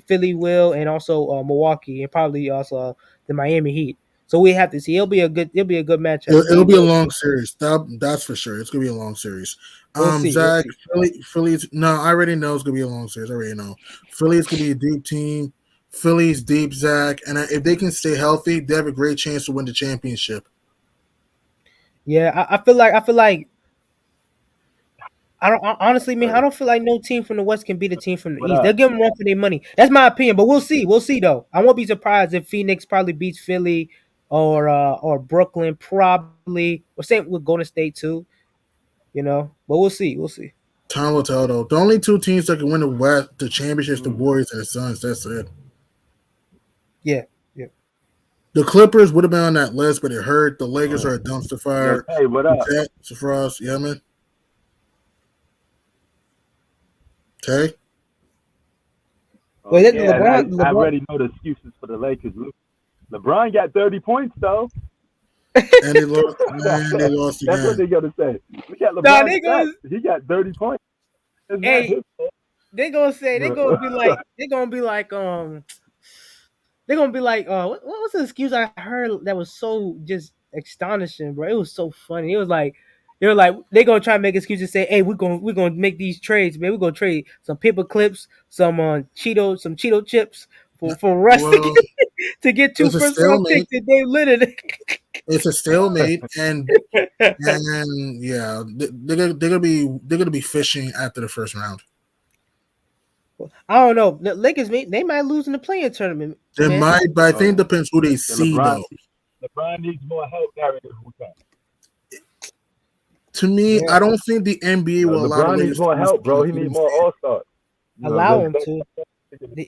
Philly will, and also Milwaukee, and probably also the Miami Heat. So we have to see. It'll be a good matchup. It'll be a long series. That's for sure. It's gonna be a long series. We'll see. We'll Zach, see. Philly's no, I already know it's gonna be a long series. I already know. Philly's gonna be a deep team. Philly's deep, Zach, and if they can stay healthy, they have a great chance to win the championship. Yeah, I feel like I don't honestly, man. I don't feel like no team from the West can beat a team from the What East. They'll up? give them run for their money. That's my opinion, but we'll see. We'll see though. I won't be surprised if Phoenix probably beats Philly or Brooklyn probably, or same with Golden State too. But we'll see. We'll see. Time will tell, though. The only two teams that can win the West, the championship, is the Mm. Warriors and the Suns. That's it. Yeah, yeah. The Clippers would have been on that list, but it hurt. The Lakers are a Mm. dumpster Yo, fire. hey, what The up? Jets, for us, yeah, man. Okay. Wait, Yeah, and LeBron, I LeBron. already know the excuses for the Lakers. LeBron got 30 points though. And they lost. And they lost That's what again. they're gonna say. Look at Nah, LeBron's they stats. gonna He got 30 points. It's not hey, his fault. they gonna say they're gonna be like, what was the excuse I heard that was so just astonishing, bro? It was so funny. It was like they were like they're gonna try and make excuses, say, hey, we're gonna make these trades, man. We're gonna trade some paper clips, some Cheeto chips for Russ Well, to get two it's a first round picks stalemate. and Dave Leonard. It's a stalemate, and yeah, they're gonna be fishing after the first round. I don't know. The Lakers, they might lose in the playing tournament, They man. might, but I think it Oh, depends who they yeah, see, though. LeBron needs more help, Gary. To me, Yeah, I don't think the NBA will allow the LeBron needs Lakers to more lose help, bro. He the needs more All Stars. allow him to. They-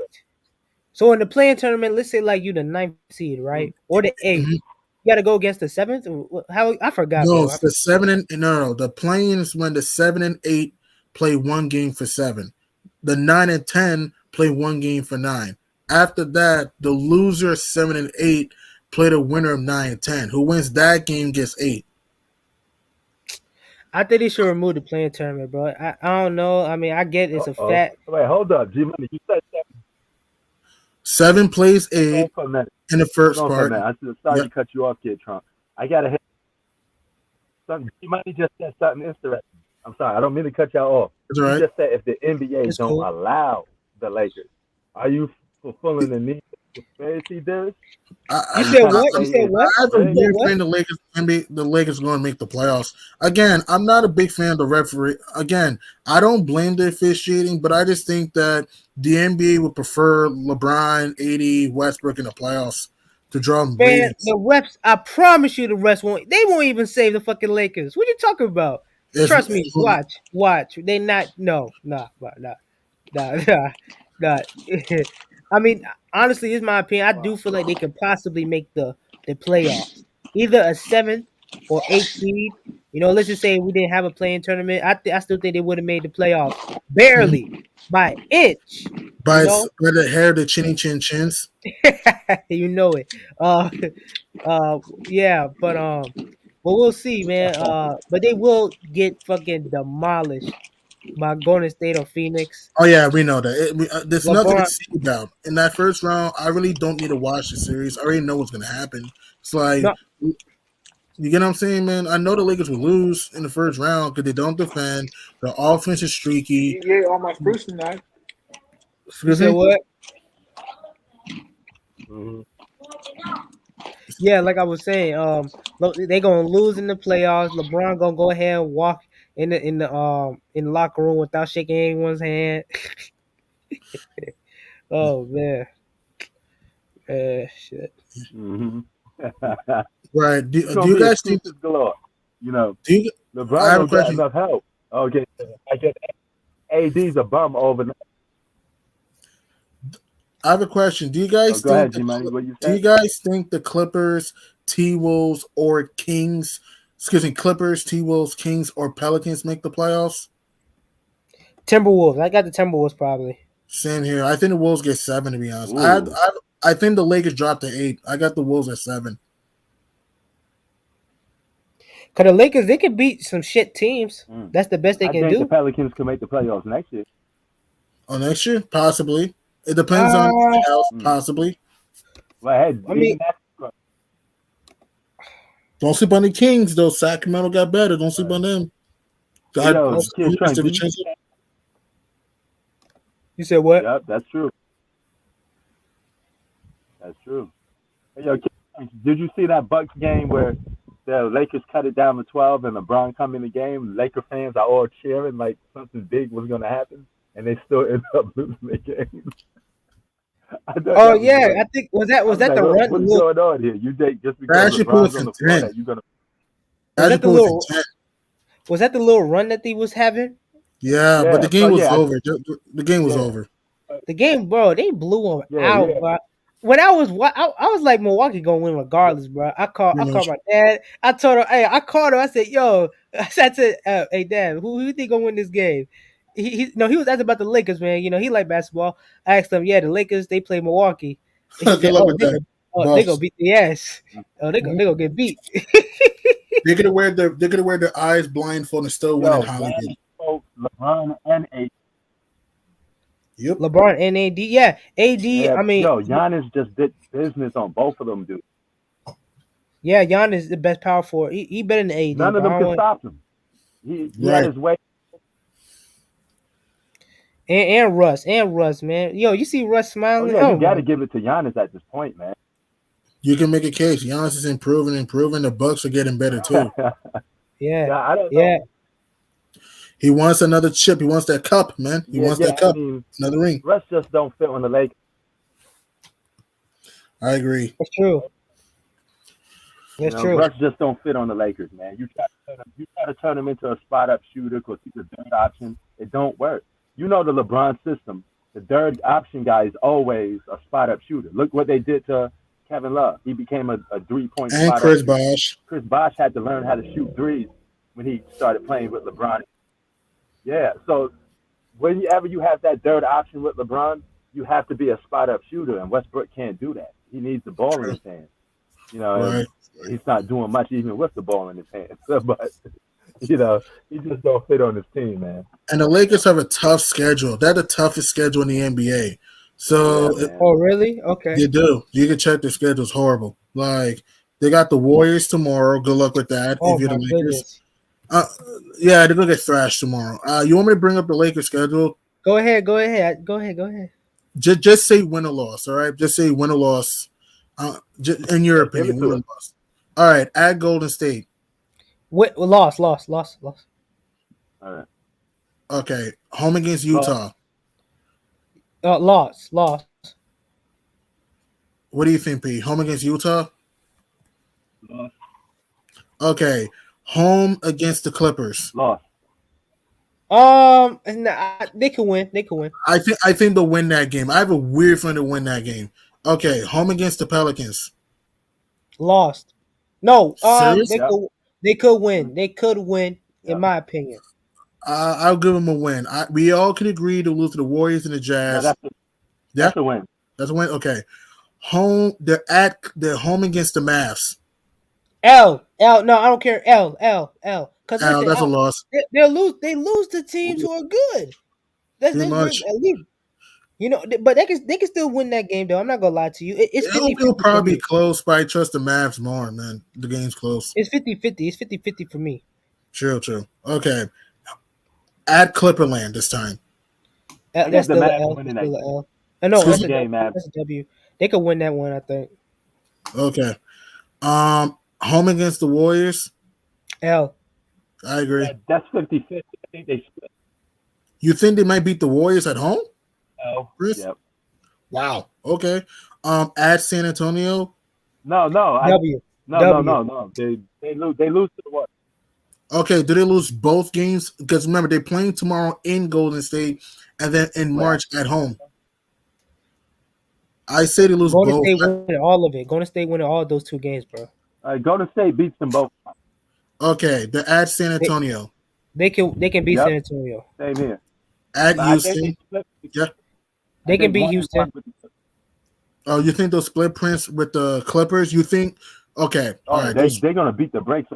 So in the playing tournament, let's say like you the ninth seed, right, or the eighth, Mhm. you got to go against the seventh. How I forgot, No, bro. it's the seven and no. The playing is when the 7 and 8 play one game for 7. The 9 and 10 play one game for 9. After that, the loser 7 and 8 play the winner of 9 and 10. Who wins that game gets 8. I think they should remove the playing tournament, bro. I don't know. I mean, I get it's a Oh. fat. Wait, hold up, G Money. You said 7 plays hold 8 on for a minute. in the Hold first on for a part. minute. Sorry Yep, to cut you off, Kid Trump. I gotta hit something. G Money just said something interesting. I'm sorry. I don't mean to cut y'all off. that's all He right. just said if the NBA It's don't cool. allow the Lakers, are you fulfilling the need of conspiracy theorists? You Are I, you said trying to what? I, You say said it's what? I have a You rigged? said weird what? feeling the Lakers going to make the playoffs. Again, I'm not a big fan of the referee. Again, I don't blame the officiating, but I just think that the NBA would prefer LeBron, AD, Westbrook in the playoffs to draw Man, ratings. the refs. I promise you, the refs won't. They won't even save the fucking Lakers. What you talking about? If, Trust me. Watch. They not. No, nah. Nah. I mean, honestly, it's my opinion. I do Wow. feel like they could possibly make the playoffs, either a seventh or eighth seed. Let's just say we didn't have a playing tournament. I still think they would have made the playoffs barely by an inch. You know, by the hair, the chinny chin chins. you know it. Uh, yeah, but we'll see, man. But they will get fucking demolished by Golden State or Phoenix. Oh yeah, we know that. There's nothing to LeBron, see about in that first round. I really don't need to watch the series. I already know what's going to happen. It's like no, you get what I'm saying, man. I know the Lakers will lose in the first round because they don't defend. The offense is streaky. You ate all my fruits tonight. you Excuse said me. what? Mm-hmm. Yeah, like I was saying, they gonna lose in the playoffs. LeBron gonna go ahead and walk in the locker room without shaking anyone's hand. Oh man, shit. Mm-hmm. Right? It's Do gonna you be guys think? excuses galore. You know, Do you? I LeBron have a don't got question. enough help. Okay, I guess AD's a bum overnight. I have a question. Do you Oh, guys go think ahead, G Money. What you Do you said? guys think the Clippers, T Wolves, or Kings? Excuse me, Clippers, T Wolves, Kings, or Pelicans make the playoffs? Timberwolves. I got the Timberwolves probably. Same here. I think the Wolves get 7. To be honest, Ooh. I think the Lakers dropped to 8. I got the Wolves at 7. Cause the Lakers, they can beat some shit teams. Mm. That's the best they I can think the do. Pelicans can make the playoffs next year. Oh, next year, possibly. It depends on Uh, else, Mm. possibly. Well, hey, I mean, even that's Don't sleep on the Kings, though. Sacramento got better. Don't sleep on them. God, yo, oh, Kid Trump. you said what? Yep, that's true. Yo, did you see that Bucks game where the Lakers cut it down to 12 and LeBron come in the game? Laker fans are all cheering like something big was going to happen, and they still end up losing the game. I thought Oh that was yeah, funny. I think was that I was was that like, the what, run? what's going on here? You think just I because actually put LeBron's with on the floor intent. that you're going to. I Was actually that the put with little? intent. Was that the little run that he was having? Yeah, but Yeah, the so game was yeah, over. The game was yeah, over. The game, bro, they blew him yeah, out, yeah. bro. When I was like Milwaukee gonna win regardless, bro. Pretty I called much. my dad. I told him, hey, I called him. I said, yo, I said, hey, dad, who you think gonna win this game? He was asking about the Lakers, man. You know, he like basketball. I asked him, yeah, the Lakers they play Milwaukee. And he Good said, luck with that, they gonna Bucks. beat the ass. Oh, Mhm. they gonna get beat. They're gonna wear their eyes blindfold and still win in Yo, Hollywood. Giannis spoke LeBron and AD. Yep. LeBron and AD, yeah, AD. Yeah, I mean, yo, Giannis just did business on both of them, dude. yeah, Giannis is the best power forward. He better than AD, None of bro. them could stop him. He had Right. his way. And Russ, man. Yo, you see Russ Oh smiling? yeah, you Oh got my, to give it to Giannis at this point, man. You can make a case. Giannis is improving. The Bucks are getting better too. yeah, Yeah, I don't yeah. know. He wants another chip. He wants that cup, man. He Yeah, wants yeah. that I cup. mean, Another ring. Russ just don't fit on the Lakers. I agree. That's true. You That's know, true. Russ just don't fit on the Lakers, man. You try to turn him into a spot up shooter because he's a third option. It don't work. You know the LeBron system. The third option guy is always a spot up shooter. Look what they did to Kevin Love. He became a 3 point And spot up Chris shooter. Bosh. Chris Bosh had to learn how to shoot threes when he started playing with LeBron. Yeah, so whenever you have that third option with LeBron, you have to be a spot up shooter, and Westbrook can't do that. He needs the ball in True. his hands, and Right. he's not doing much even with the ball in his hands. But he just don't fit on his team, man. And the Lakers have a tough schedule. They're the toughest schedule in the NBA. Yeah, So man. Oh, really? Okay. they do. You can check their schedule. It's horrible. Like they got the Warriors tomorrow. Good luck with that Oh if you're the my Lakers. goodness. Uh, yeah, they're gonna get thrashed tomorrow. You want me to bring up the Lakers schedule? Go ahead. Go ahead. Go ahead. Go ahead. Just say win or loss. All right. Just say win or loss. In your Give opinion, it win to or us. loss. All right. At Golden State. What? Lost. Lost. Lost. Lost. All right. Okay. Home against Loss. Utah. Lost. Lost. What do you think, P? Home against Utah? Loss. Okay. Home against the Clippers. Loss. Nah, they could win. They could win. I think they'll win that game. I have a weird feeling to win that game. Okay. Home against the Pelicans. Lost. No. Serious? Yep. They could win. They could win, Yep. in my opinion. I'll give them a win. We all can agree to lose to the Warriors and the No, Jazz. that's Yeah, a win. that's a win. Okay. They're home against the Mavs. L. No, I don't care. L. Because listen, That's a loss. they lose to teams who are good. That's Pretty much. at least, but they can still win that game though. I'm not gonna lie to you. It's 50 It'll probably be close, but I trust the Mavs more, man. The game's close. It's 50-50. It's 50-50 for me. True. Okay. At Clipperland this time. I That's guess the still an Mavs L. winning That's that still an L. I know Excuse that's a me? game, man. That's a W. They could win that one, I think. Okay. Home against the Warriors. L. I agree. That's 50-50. I think they split. You think they might beat the Warriors at home? Oh, Chris? yep. Wow. Okay. At San Antonio. No. W. No. They lose to the what? Okay. Do they lose both games? Because remember, they're playing tomorrow in Golden State and then in March at home. I say they lose Golden both. State winning all of it. Golden State winning all of those 2 games, bro. Golden State beats them both. Okay. They're at San Antonio. They can beat Yep. San Antonio. Same here. At But I think Houston. they split. Yeah. They I can think beat one and Houston. one with the- Oh, you think they'll split Prince with the Clippers? You think? Okay. All right. They're gonna beat the brakes.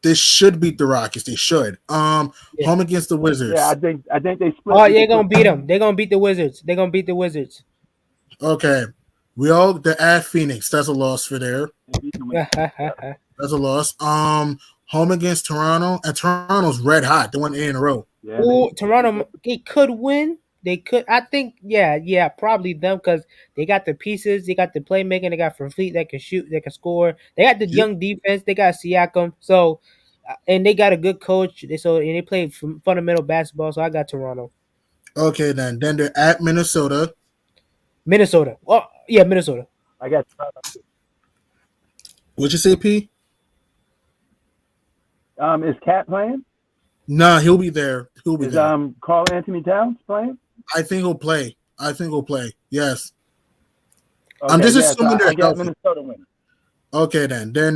They should beat the Rockets. They should. Yeah. Home against the Wizards. Yeah, I think they split. Oh, yeah, gonna beat them. They're gonna beat the Wizards. They're gonna beat the Wizards. Okay. They're at Phoenix. That's a loss for there. That's a loss. Home against Toronto. And Toronto's red hot. They won 8 in a row. Yeah, Ooh, Toronto, they could win, They could. I think. Yeah. Probably them because they got the pieces. They got the playmaking. They got Fleet that can shoot. That can score. They got the young defense. They got Siakam. So, and they got a good coach. And they play fundamental basketball. So I got Toronto. Okay, then they're at Minnesota. Minnesota. Oh yeah, Minnesota. I got. What'd you say, P? Is Cat playing? Nah, he'll be there. He'll be Is there. Carl Anthony Towns playing? I think he'll play. Yes. Okay, I'm just yeah, assuming so they're I got healthy. Minnesota winning. Okay, then they're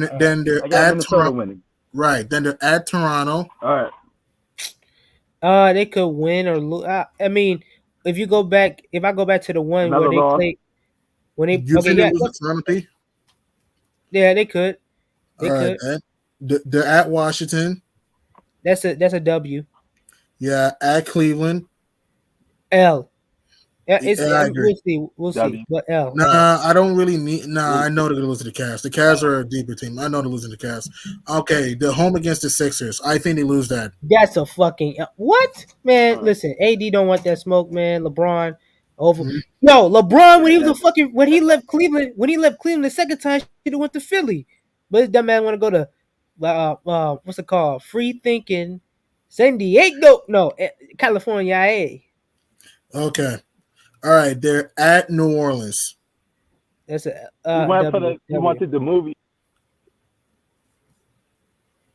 I got at Minnesota Toronto. winning. Right. Then they're at Toronto. All right. They could win or lose. I mean, if I go back to the one Another where they loss. played when they You okay, think yeah, they lose to Toronto, P? yeah, they could. They All right, could. then. They're at Washington. That's a W. Yeah, at Cleveland. L. Yeah, Yeah, I agree. We'll see. W. But L. Nah, I don't really need. Nah, I know they're gonna lose to the Cavs. The Cavs are a deeper team. I know they're losing to the Cavs. Okay, they're home against the Sixers. I think they lose that. That's a fucking what, man? All right. Listen, AD don't want that smoke, man. LeBron over. Mhm. Yo, LeBron when he was when he left Cleveland the second time, should have went to Philly, but his dumb man want to go to what's it called? Free thinking, San Diego, no, California. Okay, all right. They're at New Orleans. That's a He wanted the movie.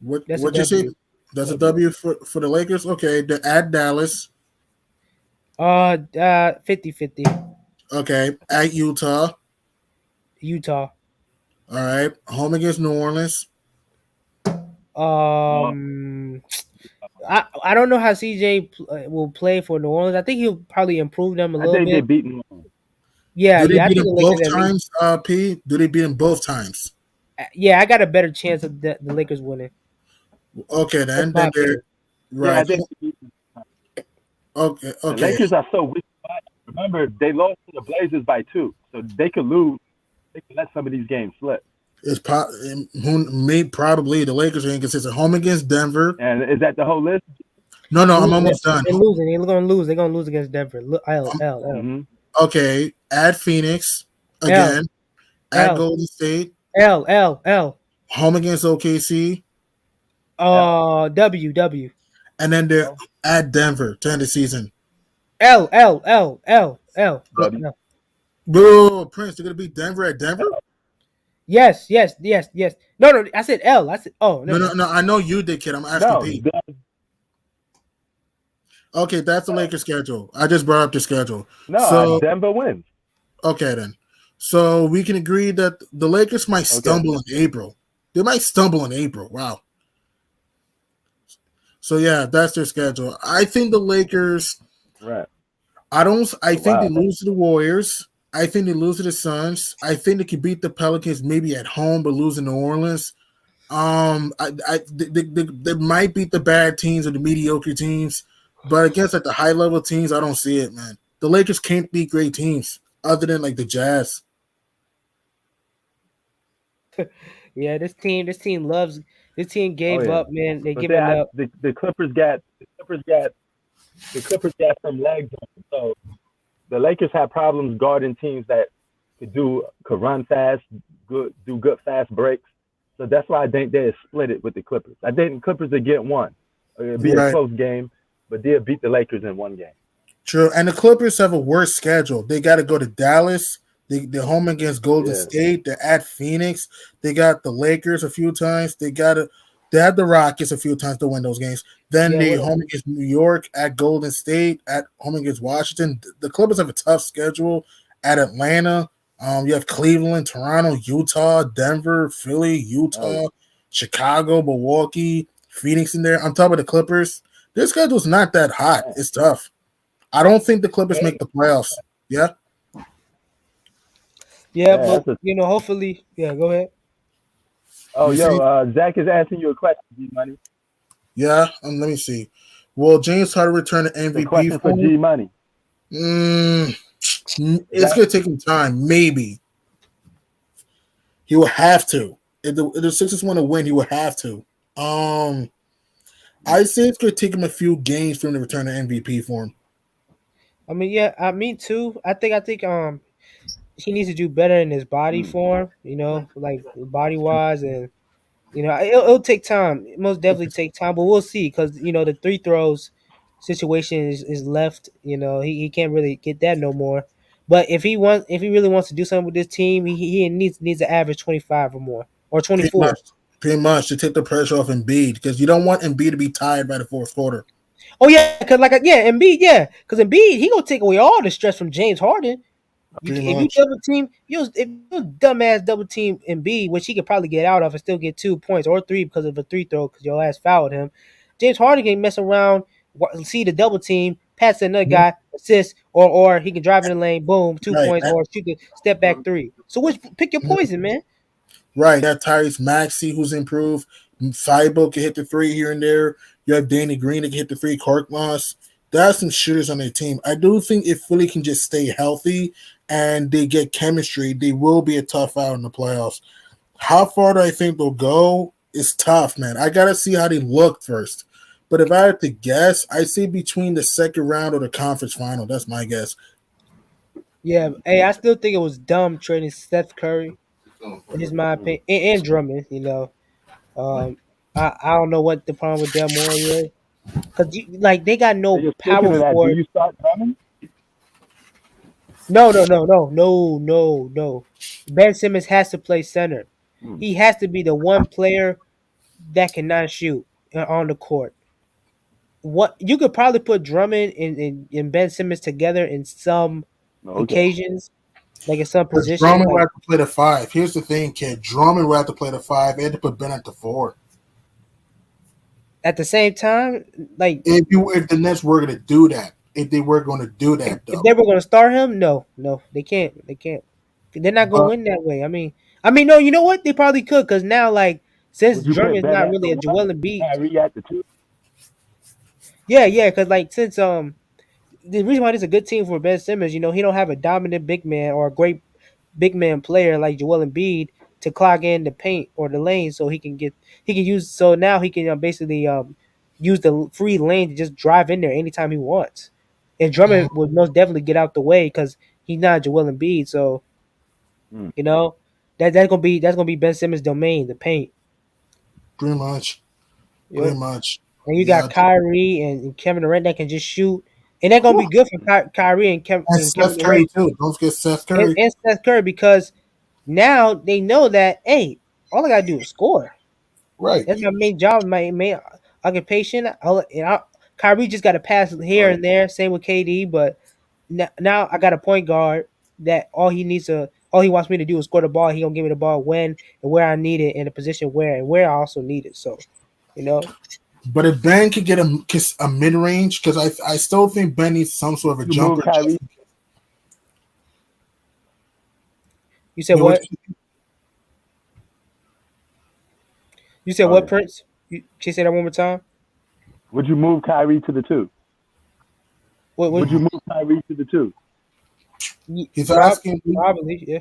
What? That's What a you say? W. That's a W for the Lakers. Okay, they're at Dallas. 50-50. Okay, at Utah. Utah. All right, home against New Orleans. I don't know how CJ will play for New Orleans. I think he'll probably improve them a I little think they bit. beat them. Yeah, Do they I beat think them the Lakers both at least. times? P. Do they beat them both times? Yeah, I got a better chance of the Lakers winning. Okay, then That's my they're opinion. Yeah, I right. think they beat them. Okay, The okay. Lakers are so weak. Remember, they lost to the Blazers by 2, so they could lose. They could let some of these games slip. It's probably the Lakers are inconsistent. Home against Denver. And is that the whole list? No, I'm almost done. They're losing. They're gonna lose. They're gonna lose against Denver. L. Mm-hmm. Okay, at Phoenix again. At L. Golden State. L. Home against OKC. W. And then they're at Denver to end the season. L. W. Bro, Prince, they're gonna beat Denver at Denver? Yes. No. I said L. I said No. I know you did, kid. I'm asking No, Pete. Okay, that's the Lakers schedule. I just brought up the schedule. So Denver wins. okay then. So we can agree that the Lakers might stumble in April. They might stumble in April. Wow. So yeah, that's their schedule. I think the Lakers. Right. I think they lose to the Warriors. I think they lose to the Suns. I think they can beat the Pelicans maybe at home, but lose in New Orleans. They might beat the bad teams or the mediocre teams, but against like the high level teams, I don't see it, man. The Lakers can't beat great teams other than like the Jazz. Yeah, this team gave up, man. They giving up. The Clippers got some legs on them. So the Lakers have problems guarding teams that could run fast, do good fast breaks. So that's why I think they're split it with the Clippers. I think the Clippers will get one. It'll be a close game, but they'll beat the Lakers in one game. True, and the Clippers have a worse schedule. They got to go to Dallas. They're home against Golden State. They're at Phoenix. They got the Lakers a few times. They had the Rockets a few times to win those games. Then they home against New York, at Golden State, at home against Washington. The Clippers have a tough schedule at Atlanta. You have Cleveland, Toronto, Utah, Denver, Philly, Utah, Chicago, Milwaukee, Phoenix in there. On top of the Clippers, their schedule's not that hot. It's tough. I don't think the Clippers make the playoffs. Yeah? Yeah, but hopefully. Yeah, go ahead. Zach is asking you a question, G Money. Yeah, let me see. Will James Harden return to MVP? The question for G Money. It's gonna take him time. Maybe he will have to. If the Sixers want to win, he will have to. I say it's gonna take him a few games for him to return to MVP for him. I mean, yeah, me too. I think he needs to do better in his body Mm. form. Like body wise, and it'll take time. It most definitely take time, but we'll see because the three throws situation is left. He can't really get that no more. But if he really wants to do something with this team, he needs to average 25 or more or Pretty 24. much, pretty much to take the pressure off Embiid because you don't want Embiid to be tired by the fourth quarter. Oh yeah, because Embiid, yeah, because Embiid he gonna take away all the stress from James Harden. Pretty If you much. double team, if you dumbass double team Embiid, which he could probably get out of and still get 2 points or three because of a three throw because your ass fouled him. James Harden can mess around, see the double team, pass to another Mhm. guy, assist, or he can drive in the lane, boom, two Right. points, or shoot the step back three. So which pick your poison, man. Right. You have Tyrese Maxey, who's improved. Thibault can hit the three here and there. You have Danny Green that can hit the three. Cork Moss. There are some shooters on their team. I do think if Philly can just stay healthy and they get chemistry, they will be a tough out in the playoffs. How far do I think they'll go is tough, man. I gotta see how they look first. But if I had to guess, I say between the second round or the conference final. That's my guess. Yeah, hey, I still think it was dumb trading Steph Curry. Is my opinion, and Drummond. Um, I don't know what the problem with Del Morey is. Cause like they got Hey, no just speaking power of that, do forward. you start Drummond? No, no, no, no, no, no, no. Ben Simmons has to play center. Mm. He has to be the one player that cannot shoot on the court. What you could probably put Drummond and Ben Simmons together in some Okay. occasions, like in some But positions, Drummond will like have to play the five. Here's the thing, kid. Drummond will have to play the five. They had to put Ben at the four. at the same time, like If the Nets were going to do that, if they were going to do that, if though. they were going to start him, no, no, they can't. They can't. They're not going to But win that way. No. You know what? They probably could because now, like, since Would you put Drummond's Ben not at the really a one Joel and Embiid, Kyrie at the two? yeah, yeah, because like since the reason why this is a good team for Ben Simmons, he don't have a dominant big man or a great big man player like Joel Embiid to clog in the paint or the lane, so he can use so now he can basically use the free lane to just drive in there anytime he wants. And Drummond would most definitely get out the way because he's not Joel Embiid, so Mm. you know that's gonna be Ben Simmons' domain, the paint. pretty much, pretty Yep. much. And you got Yeah. Kyrie and Kevin Durant that can just shoot, and they're gonna be Whew. good for Kyrie and, And Kevin Steph Durant Curry, too. Don't forget Steph and, Curry. and Steph Curry because now they know that hey, all I gotta do is score. Right. That's my main job, my main occupation. Kyrie just got to pass here Right. and there. Same with KD, but now I got a point guard that all he wants me to do is score the ball. He gonna give me the ball when and where I need it in a position where I also need it. So, you know, But if Ben could get a mid range, because I still think Ben needs some sort of a You move jumper. Kyrie. you said Yeah, what what? You said what, Okay. Prince? Can you say that one more time? Would you move Kyrie to the two? What? Would you move Kyrie to the two? he's asking me, Probably, yeah.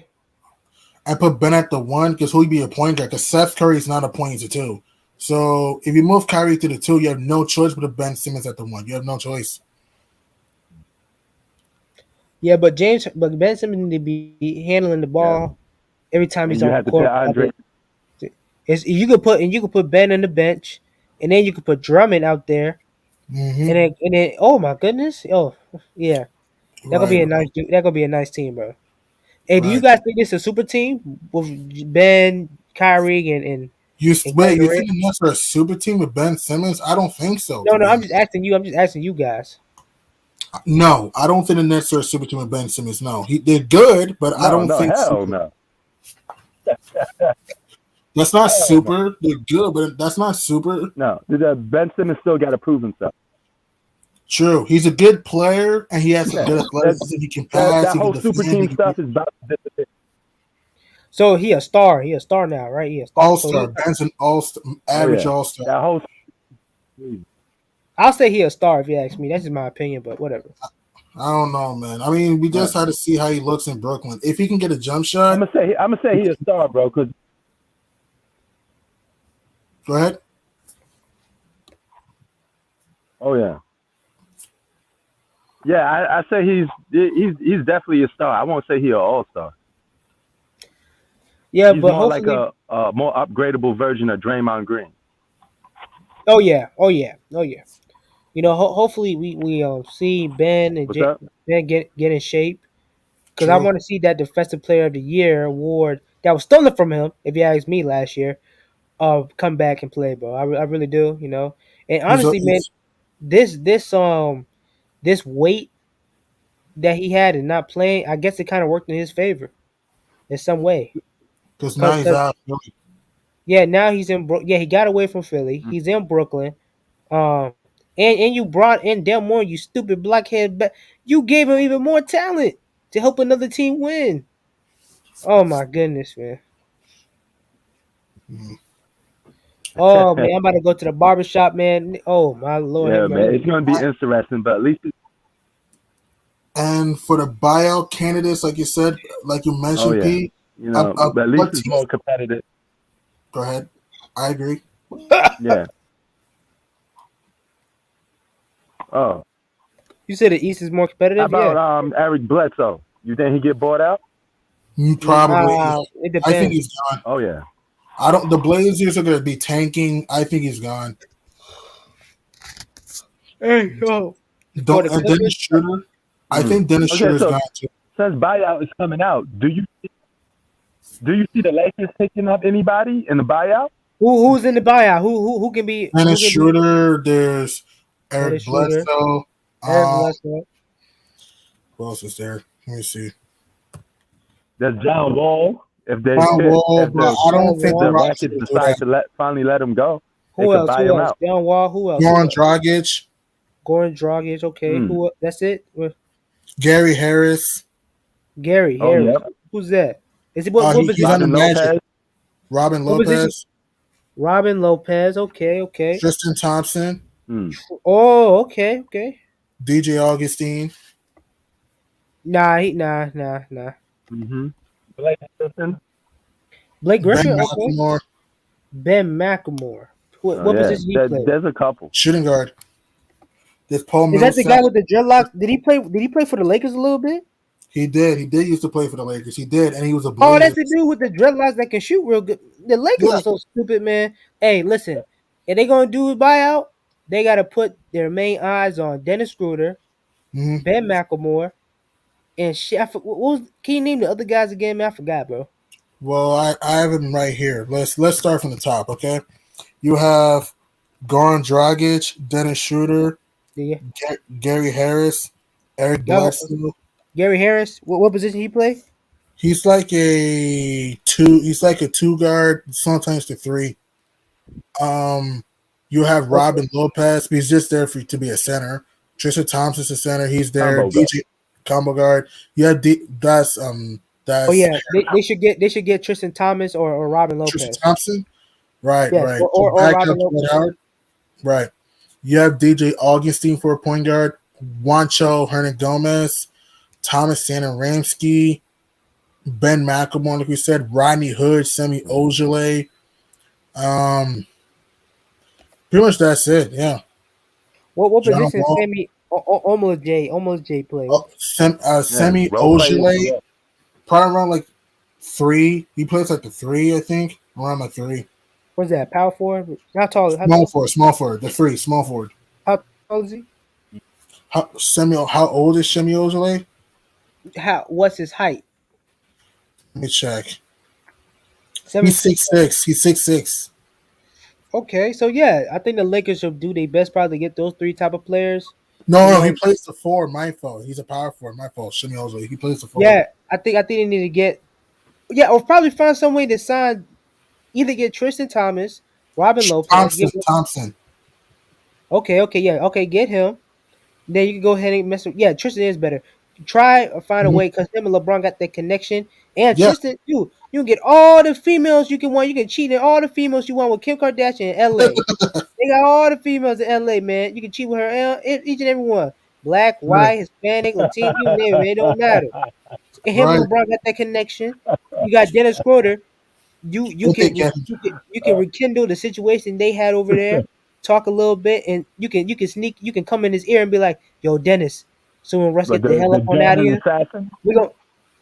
I put Ben at the one because who'd be a point guard? Because Seth Curry is not a point to two. So if you move Kyrie to the two, you have no choice but to Ben Simmons at the one. You have no choice. Yeah, but Ben Simmons need to be handling the Yeah. ball every time And he's you on had to put court. Andre. You could put Ben on the bench, and then you could put Drummond out there, Mm-hmm. and then oh my goodness, oh yeah, Right, that gonna be a nice team, bro. Hey, do you right. guys think it's a super team with Ben, Kyrie, and Kevin Wait, you Durant? think the Nets are a super team with Ben Simmons? I don't think so, No, to no, be I'm honest. just asking you. I'm just asking you guys. No, I don't think the Nets are a super team with Ben Simmons. No, they're good, but I No, don't no, think hell super. no. That's not Hell no. super. They're good, but that's not super. No. The Ben Simmons still got to prove himself. True. He's a good player, and he has a Yeah. good That, athleticism. He can that pass. that He can whole super defend. He team can stuff is about to disappear. So he a star. He a star now, right? He a star. all So star. Ben's an all star, Oh average yeah. all star. That whole. I'll say he a star if you ask me. That's just my opinion, but whatever. I don't know, man. I mean, we Right. just had to see how he looks in Brooklyn. If he can get a jump shot, I'm gonna say he a star, bro. Cause go ahead. oh yeah. Yeah, I say he's definitely a star. I won't say he's an all star. Yeah, He's but more like hopefully, a more upgradable version of Draymond Green. oh yeah, oh yeah, oh yeah. Hopefully we see Ben and What's up? Ben get in shape because I True. want to see that Defensive Player of the Year award that was stolen from him, if you ask me, last year. Come back and play, bro. I really do. And honestly, man, He's this weight that he had and not playing, I guess it kind of worked in his favor in some way. because now he's Cause out. Really. yeah, now he's in. Yeah, he got away from Philly. He's in Brooklyn. Um, and you brought in Del Moore, you stupid blockhead. But you gave him even more talent to help another team win. Oh my goodness, man. Mm. Oh man, I'm about to go to the barbershop, man. Oh my lord, have Yeah, man, mercy. it's gonna be interesting, but at least And for the buyout candidates, like you said, like you oh mentioned, yeah, P, but at least what it's teams? more competitive. Go ahead. I agree. Yeah. Oh, You said the East is more how competitive, yeah. about Eric Bledsoe? You think he get bought out? Probably. It I think depends. he's gone. Oh yeah. I don't. The Blazers are going to be tanking. I think he's gone. Hey, yo. For Don't. the And Dennis Clippers, Schroeder. I Mm. think Dennis Okay, Schroeder's so gone too. since buyout is coming out, do you see the Lakers picking up anybody in the buyout? who's in the buyout? Who can be Dennis Schroeder. There's Eric Dennis Schroeder, Bledsoe. Eric Um, Bledsoe? who else is there? Let me see. That's John Wall. If they John Wall, if but the I don't John think if the the Wall. Rockets Rockets will do decide that. to finally let him go, they Who could else? buy Who him else? out. John Wall. Who else? Who Goran else? Dragic, Goran Dragic. Okay. Mm. Who? That's it. Gary Harris. Gary Oh yeah. Harris. Who's that? Is it what He's on the position? Robin Magic. Lopez. Robin What position? Lopez, Robin Lopez. Okay. Okay. Tristan Thompson, Mm. Oh. Okay. Okay. DJ Augustine, Nah. Mm-hmm. Blake Griffin. Blake Ben Griffin. Okay. McLemore, Ben McLemore. Oh What yeah. position he play? There's a couple. shooting guard. There's Paul Is that the guy Millsap. with the dreadlocks? Did he play? Did he play for the Lakers a little bit? He did. He did used to play for the Lakers. He did, and he was a Oh, that's the Blazers. dude with the dreadlocks that can shoot real good. The Lakers Yeah. are so stupid, man. Hey, listen, if they gonna do a buyout, they gotta put their main eyes on Dennis Schroeder, hmm Ben McLemore, and shit. What was? Can you name the other guys again, man? I forgot, bro. Well, I have him right here. Let's start from the top. Okay, you have Goran Dragic, Dennis Schroeder, Yeah, Gary Harris, Eric y'all, Bledsoe. Gary Harris. What position he play? He's like a two. He's like a two guard, sometimes the three. Um, you have Okay, Robin Lopez. He's just there for to be a center. Tristan Thompson's a center. He's there. Combo guy. DJ combo guard. You have oh that's yeah, they should get Tristan Thomas or Robin Tristan Lopez. Thompson. Right, Yes, right. or, To or, or back Robin up Dwight Lopez. Howard. Right. You have DJ Augustine for a point guard. Juancho Hernan Gomez, Thomas Santa Ramsky, Ben McLemore, like we said, Rodney Hood, Semi Ojale. Um, pretty much that's it. Yeah. What John position Wall, Sammy almost J play? What Yeah. Semi Role players. Ojale, Yeah. probably around like three. He plays like the three, I think. Around like three. was that? Power forward? How tall? How Small tall? forward, small forward. The free, small forward. How tall is he? How old is Semi Ojale? What's his height? Let me check. Seven He's feet. 6'6". He's 6'6". Okay, so yeah, I think the Lakers should do their best probably to get those three type of players. No, You no, he know, plays the four. My fault. He's a power forward. My fault. Shimmy Ojale. He plays the four. yeah, I think they need to get or probably find some way to sign either get Tristan Thomas, Robin Lopez, Thompson. Thompson. okay, get him. Then you can go ahead and mess with Tristan is better. Try or find a Mhm. way because him and LeBron got that connection. And Yeah. Tristan, you can get all the females you can want. You can cheat in all the females you want with Kim Kardashian in LA. They got all the females in LA, man. You can cheat with her, each and every one. Black, Right. white, Hispanic, Latino, you name it, man. It don't matter. And him and Right. LeBron got that connection. You got Dennis Schroeder. You We'll can take re- care. you can rekindle the situation they had over there. Talk a little bit, and you can come in his ear and be like, "Yo, Dennis." So when Russ But get the hell the up on out of gambling here, assassin. we gonna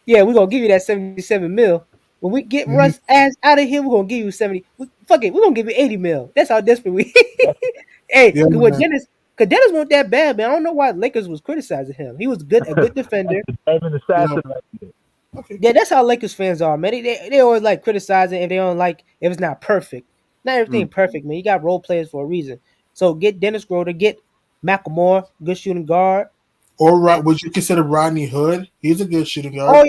we're gonna give you that 77 mil. When we get Mhm. Russ ass out of here, we're gonna give you 70. Fuck it, we're gonna give you 80 mil. That's how desperate we. That's Hey, Yeah, man. cause Dennis wasn't that bad, man. I don't know why Lakers was criticizing him. He was a good defender. the gambling Yeah. assassin right there. Okay. Yeah, that's how Lakers fans are, man. They always like criticizing if they don't like if it's not perfect. Not everything Mm. perfect, man. You got role players for a reason. So get Dennis Schroeder, get McLemore, good shooting guard. Or And would you consider Rodney Hood? He's a good shooting oh guard.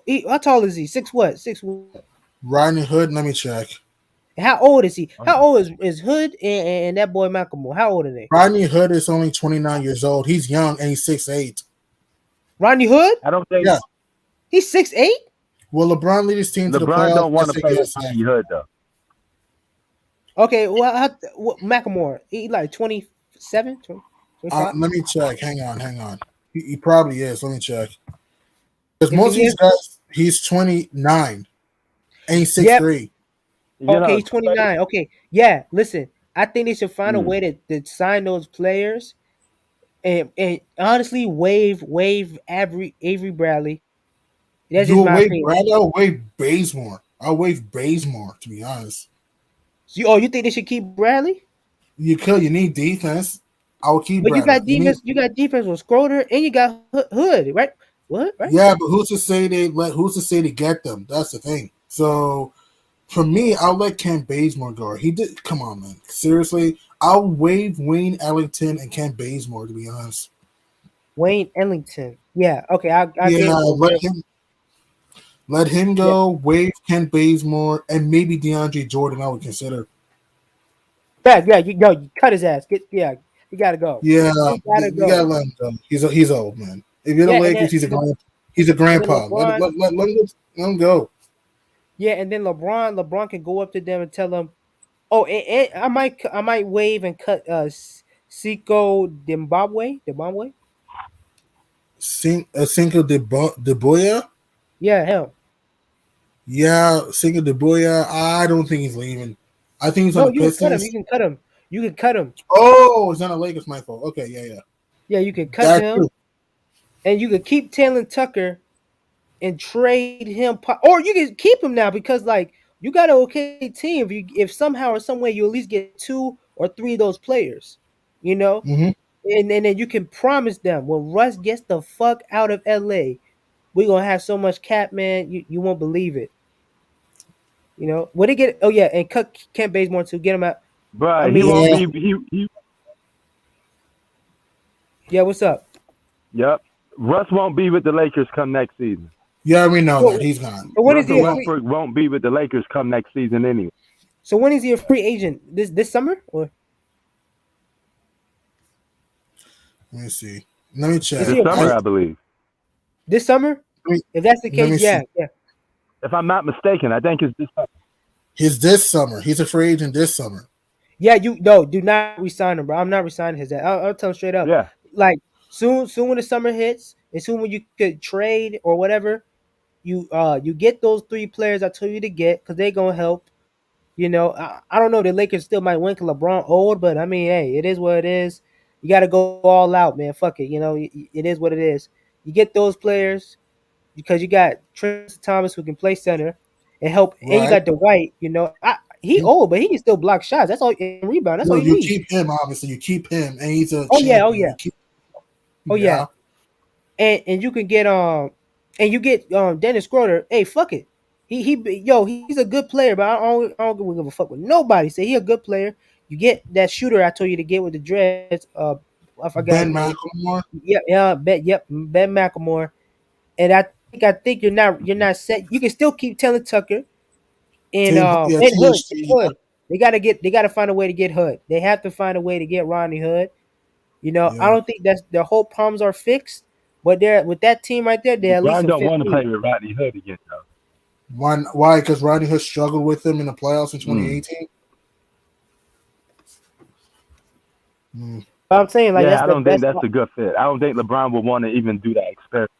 yeah, how tall is he? Six what? Six what? Rodney Hood, let me check. And how old is he? Oh, How old is Hood and that boy McLemore? How old are they? Rodney Hood is only 29 years old. He's young and he's 6'8". Rodney Hood? I don't think Yeah. He's 6'8"? Will LeBron lead his team to the LeBron playoffs? don't want Yes, to I play with guess. Yeah. Rodney Hood though. Okay, well, McLemore, he like 27, 25? Let me check. Hang on. He probably is. Let me check. Because Is most of he these in? guys, he's 29 and he's Yep. 6'3". You Okay, know, he's 29. Okay. Yeah, listen. I think they should find a mm. way to sign those players and honestly waive Avery Bradley. That's You just will my waive opinion. Brad. I'll waive Bazemore. I'll waive Bazemore, to be honest. So, you think they should keep Bradley? You could. You need defense. I will keep But Bradley. You need. you got defense with Schroeder and you got Hood, right? What? Right? Yeah, but who's to say they let? Who's to say to get them? That's the thing. So for me, I'll let Ken Bazemore go. He did. Come on, man. Seriously, I'll waive Wayne Ellington and Ken Bazemore. To be honest. Wayne Ellington. Yeah, okay, I Yeah, get what let him yeah. go. Waive Ken Bazemore and maybe DeAndre Jordan. I would consider. Yeah, you cut his ass. He gotta go. Yeah, He gotta you gotta go. let him go. He's old, man. If you're the Yeah, and then Lakers, he's a and then grandpa. LeBron. Let him go. Yeah, and then LeBron can go up to them and tell them, "Oh, and I might wave and cut Seiko Zimbabwe. Cinco de Boya. Yeah, him. Yeah, Cinco de Boya. I don't think he's leaving. I think he's on No, the you can cut him. Pistons. You can cut him. You can cut him. Oh, it's on the Lakers. My fault. Okay, yeah. Yeah, you can cut That him, too. and you can keep Taylor Tucker and trade him, or you can keep him now because like you got an okay team. If somehow or some way you at least get two or three of those players, you know, Mm-hmm. and then you can promise them when Russ gets the fuck out of LA, we're gonna have so much cap, man. You won't believe it. You know, when they get oh yeah, and cut Kent Bazemore to get him out. I Bruh, he mean, won't Yeah, be. He. yeah, what's up? Yep. Russ won't be with the Lakers come next season. yeah. We know that So, he's gone. so when is Russell he a Yeah. free? Westbrook won't be with the Lakers come next season anyway. So when is he a free agent? This summer or Let me see. Let me is check. he This a summer, I believe. this summer? Let me, If that's the let me case, see. yeah. If I'm not mistaken, I think it's this summer. He's this summer. He's a free agent this summer. Yeah, you no, do not resign him, bro. I'm not resigning his ass. I'll tell him straight up. Yeah. Like soon when the summer hits, and soon when you could trade or whatever, you get those three players I told you to get because they gonna help. You know, I don't know. The Lakers still might win because LeBron old, but I mean, hey, it is what it is. You got to go all out, man. Fuck it. You know, it is what it is. You get those players because you got Tristan Thomas who can play center and help, and you Right. got Dwight. You know, he old, but he can still block shots. That's all and rebound. That's all No, you you need. keep him. Obviously, you keep him, and he's a Oh yeah, oh champion. yeah, You keep. oh yeah. Yeah. And you can get and you get Dennis Schroeder. Hey, fuck it. He's a good player, but I don't give a fuck with nobody. Say he a good player. You get that shooter I told you to get with the dreads. I forgot his Ben name. McLemore. Ben McLemore. And I think you're not set. You can still keep Taylor Tucker Yeah, and Hood. THT. They gotta find a way to get Hood. They have to find a way to get Ronnie Hood. You know, I Yeah. don't think that's their whole problems are fixed, but they're with that team right there, they're at least LeBron a don't want to play 15. with Rodney Hood again, though. Why? Because Rodney Hood struggled with him in the playoffs in Mm. 2018. Mm. But I'm saying like Yeah, that's I the don't think best. that's a good fit. I don't think LeBron would want to even do that experiment.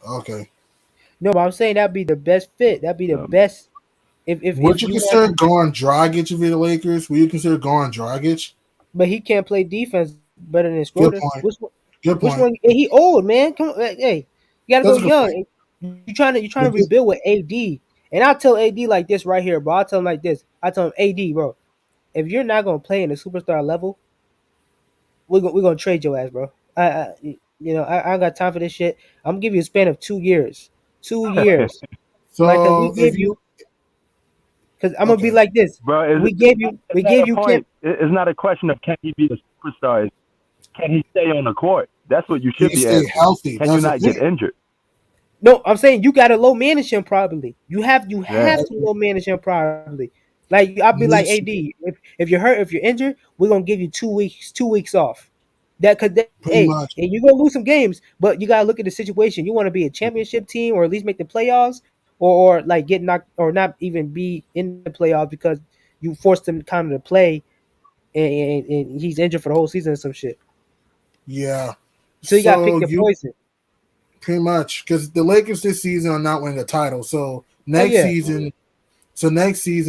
Okay. No, but I'm saying that'd be the best fit. That'd be the Um, best Would if you you want. consider Goran Dragic if you're the Lakers? Would you consider Goran Dragic? But he can't play defense better than Good Schroeder. point. Which one? Good Which point. one? And he old, man. Come on, hey, you gotta go That's a good point. young. You trying to But rebuild with AD, and I'll tell AD like this right here, bro. I'll tell him like this. I tell him, AD, bro, if you're not gonna play in the superstar level, we're gonna trade your ass, bro. I got time for this shit. I'm gonna give you a span of 2 years. 2 years. Like, cause we so if gave you, you cause I'm gonna be okay, like this. Bro, We gave you, it's we not gave a you Kim. point. It's not a question of can he be a superstar. It's can he stay on the court? That's what you can should you be stay asking. healthy? Can you That's the not get thing. injured? No, I'm saying you got to low manage him properly. You Yeah. have to low manage him properly. Like I'll be like, Yes, AD, if you're hurt, if you're injured, we're gonna give you 2 weeks off. That could, pretty hey, much. and you're gonna lose some games, but you gotta look at the situation. You want to be a championship team, or at least make the playoffs, or like get knocked, or not even be in the playoffs because you forced him kind of to play, and he's injured for the whole season or some shit. Yeah. So you gotta So pick your you poison. pretty much because the Lakers this season are not winning a title. So Oh next yeah, season,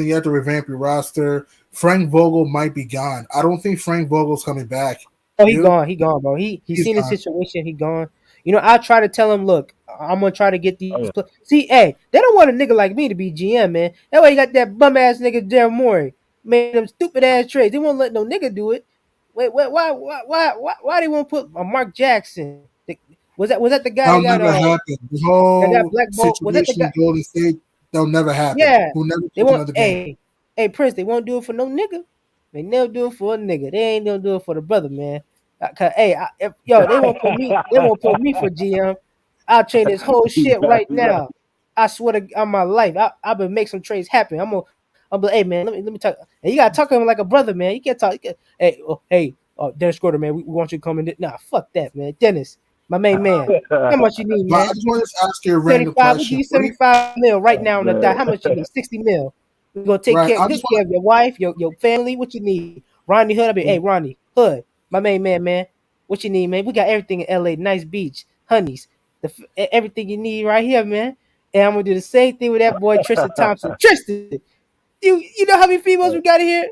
you have to revamp your roster. Frank Vogel might be gone. I don't think Frank Vogel's coming back. oh, he You? gone. He gone, bro. He He's seen the gone. situation. He gone. I try to tell him, look, I'm gonna try to get Oh these. yeah. See, hey, they don't want a nigga like me to be GM, man. That way you got that bum ass nigga Daryl Morey, man. Them stupid ass trades. They won't let no nigga do it. Wait, why they won't put Mark Jackson? Was that the guy That'll never happen. The that got whole blackballed? Was that the situation guy? in Golden State, that'll never happen. Yeah, We'll never they touch want. another game. Hey, Prince. They won't do it for no nigga. They never do it for a nigga. They ain't gonna do it for the brother, man. 'Cause, hey, they won't put me. They won't put me for GM. I'll change this whole shit right now. I swear to on my life, I been make some trades happen. I'm like, hey man, let me talk. And you gotta talk to him like a brother, man. You can't talk. Dennis Schroeder, man, we want you to come in. Nah, fuck that, man. Dennis, my main man. How much you need, But I man? just want to ask you a random 75. We give question. you What do you 75 mil right Oh, now on the dot. man. How much you need? 60 mil. We're gonna take right? I good just care want of your wife, your family. What you need? Ronnie Hood. Hey to. Ronnie Hood, my main man, man. What you need, man? We got everything in LA. Nice beach, honeys, everything you need right here, man. And I'm gonna do the same thing with that boy Tristan Thompson. Tristan, you know how many females we got in here?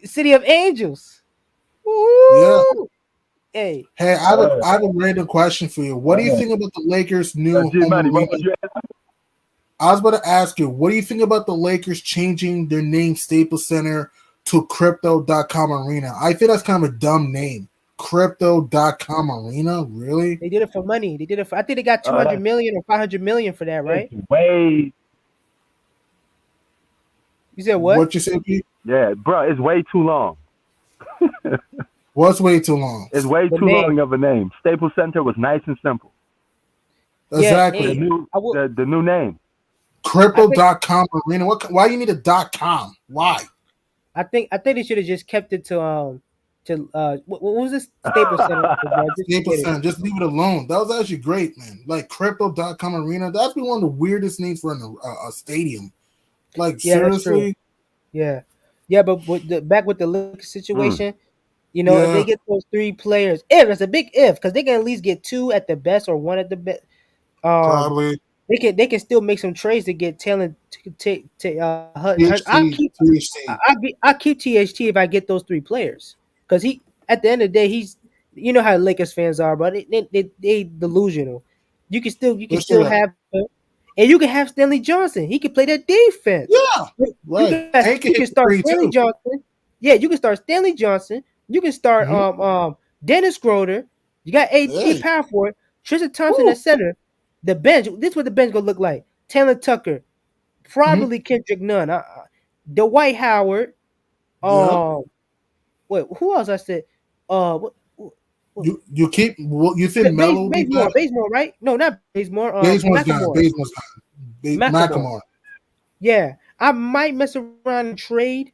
City of Angels. Yeah. Woo! Hey, Hey, Uh, I have a random question for you. What do you uh, think about the Lakers' new G home Money, what arena? was you asking? I was about to ask you, what do you think about the Lakers changing their name Staples Center to Crypto.com Arena? I think that's kind of a dumb name. Crypto.com Arena? Really? they did it for money. They did it for. I think they got 200 That's million or 500 million for that, it's right? way You said what? What you say, Pete? yeah, bro. It's way too long. What's way too long? It's way The too name. long of a name. Staples Center was nice and simple. Yeah, The Exactly. hey, new I will. the new name. I think. Crypto.com Arena. Why you need a .com? Why? I think they should have just kept it to what was this Staples Center, bro? Just Staples forget it. Center. Just leave it alone. That was actually great, man. Like Crypto.com Arena. That's been one of the weirdest names for a stadium. Like Yeah, that's true. seriously? Yeah, yeah, but back with the Lakers Mm. situation, if they Yeah, get those three players, if it's a big if, because they can at least get two at the best or one at the best. Um, probably. they can still make some trades to get talent. I'll THT, keep THT. I'll keep THT if I get those three players, because he at the end of the day he's how Lakers fans are, but they delusional. You can still Listen, have him, and you can have Stanley Johnson. He can play that defense. yeah, You right. can And can you hit can the start three Stanley too. Johnson. Yeah, you can start Stanley Johnson. You can start Mhm. Dennis Schroeder. You got AD Hey, power forward. Tristan Thompson woo. at center. The bench. This is what the bench gonna look like. Taylor Tucker, Mhm. probably Kendrick Nunn. Dwight Howard. Yep. Um, wait, who else? I said. What, what, You keep what you think Melo will be back? Bazemore, right? No, not Bazemore. Bazemore's gone. Macklemore. Bazemore's gone. Macklemore. Macklemore. Yeah, I might mess around and trade.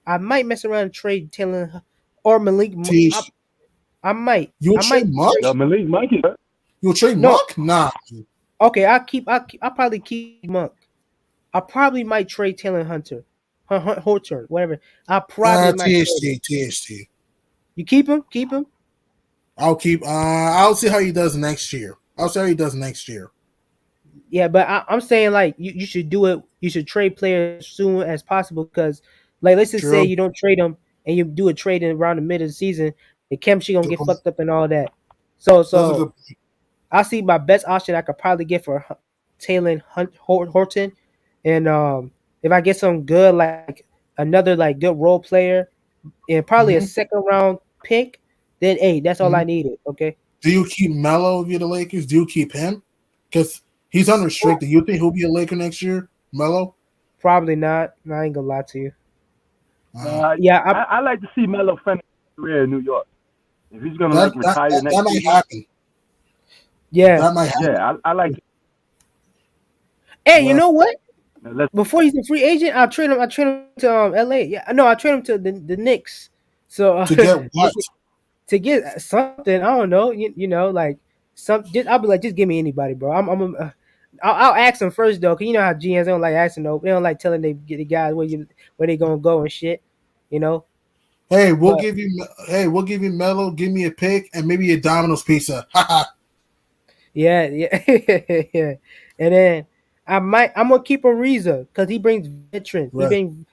I might mess around and trade Taylor or Malik. Tish. I might. You'll I might trade Muck? trade. Yo, Malik Monkey. You'll trade No, Muck? Nah. okay. I'll probably keep Monk. I probably might trade Taylor Hunter, Horton, whatever. I probably might trade him. THT. You keep him. Keep him. I'll keep. I'll see how he does next year. I'll see how he does next year. Yeah, but I'm saying like you should do it. You should trade players soon as possible because, like, let's just say True. you don't trade them and you do a trade in around the middle of the season, the chemistry gonna get fucked up and all that. That's a So good. I see my best option I could probably get for Taylor Horton, and if I get some good like another like good role player and probably a Mhm, second round pick, then hey, that's all mhm. I needed. Okay, Do you keep Melo if you're the Lakers? Do you keep him? Because he's unrestricted. You think he'll be a Laker next year, Melo? probably not. I ain't gonna lie to you. No, Uh, Yeah, I like to see Melo finish his career in New York. If he's gonna that, like that retire that that next might season, happen. yeah. That might happen. yeah, I like. Hey, you Well, know what? Let's Before he's a free agent, I'll trade him. I trade him to L.A. Yeah, no, I trade him to the Knicks. So to get what? to get something, I don't know. You know, like some. Just, I'll be like, just give me anybody, bro. I'll ask them first though, cause you know how GMs don't like asking though. They don't like telling they get the guys where they gonna go and shit. You know, Hey, we'll but give you. Hey, we'll give you Melo. Give me a pick and maybe a Domino's pizza. Haha. yeah, yeah, yeah. And then I'm gonna keep Ariza because he brings veterans. He Right. brings.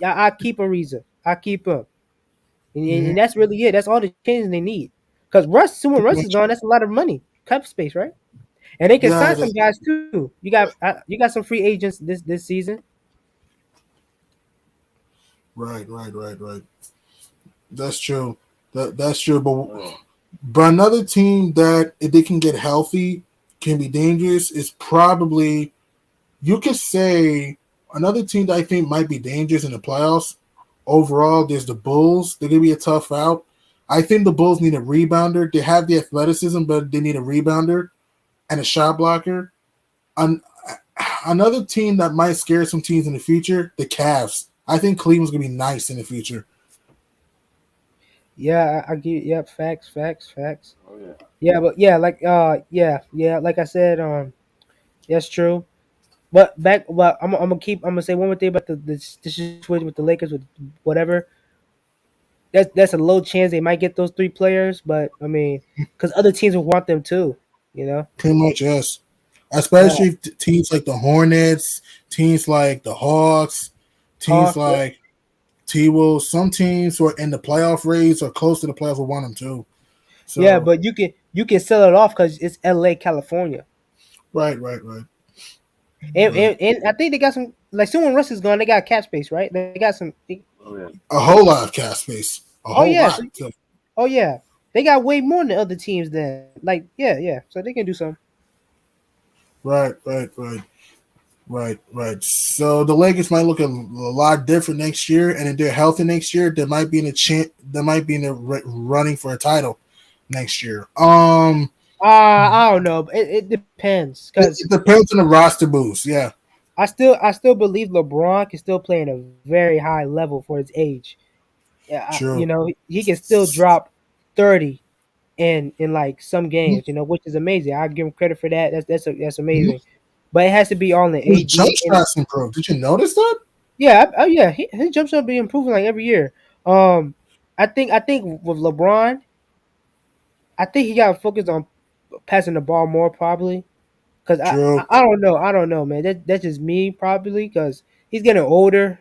I keep Ariza. I keep him. And Mm-hmm. that's really it. That's all the changes they need. Because when Pretty Russ is much. gone, that's a lot of money, cap space, right? And they can Yeah. sign some guys too. You got some free agents this season. Right. Right. Right. Right. That's true. That's true. oh, yeah. But another team that if they can get healthy can be dangerous is probably you could say another team that I think might be dangerous in the playoffs. Overall, there's the Bulls. They're gonna be a tough out. I think the Bulls need a rebounder. They have the athleticism, but they need a rebounder and a shot blocker. An, another team that might scare some teams in the future, the Cavs. I think Cleveland's gonna be nice in the future. Yeah, I give yep, facts. Oh yeah. Yeah, but yeah, like yeah, like I said, that's true. But I'm gonna say one more thing about the situation with the Lakers with whatever. That's a low chance they might get those three players, but I mean, because other teams will want them too, you know. Pretty much, yes. Yeah, Especially teams like the Hornets, teams like the Hawks, teams Hawks. like T Wolves. Some teams who are in the playoff race or close to the playoffs will want them too. Yeah, So, but you can sell it off because it's L.A., California, right, right, right, and, right. and and I think they got some like soon when Russ is gone, they got cap space, right? They got some. Oh yeah. A whole lot of cap space. A Oh whole yeah, lot. so, So, oh yeah, they got way more than other teams. Then like yeah, so they can do some. right, right, right. Right, right. So the Lakers might look a lot different next year, and if they're healthy next year, they might be in a they might be in the running for a title next year. I don't know. But it depends because It depends on the roster boost. Yeah, I still believe LeBron can still play in a very high level for his age. Yeah, true. he can still drop 30 in like some games, which is amazing. I give him credit for that. That's Mhm. amazing. But it has to be all in His jump AD and shots improved. Did you notice that? yeah, oh yeah, his jump shot be improving like every year. Um, I think with LeBron, I think he got to focus on passing the ball more probably. Cause True. I don't know, man. That's just me probably. Cause he's getting older.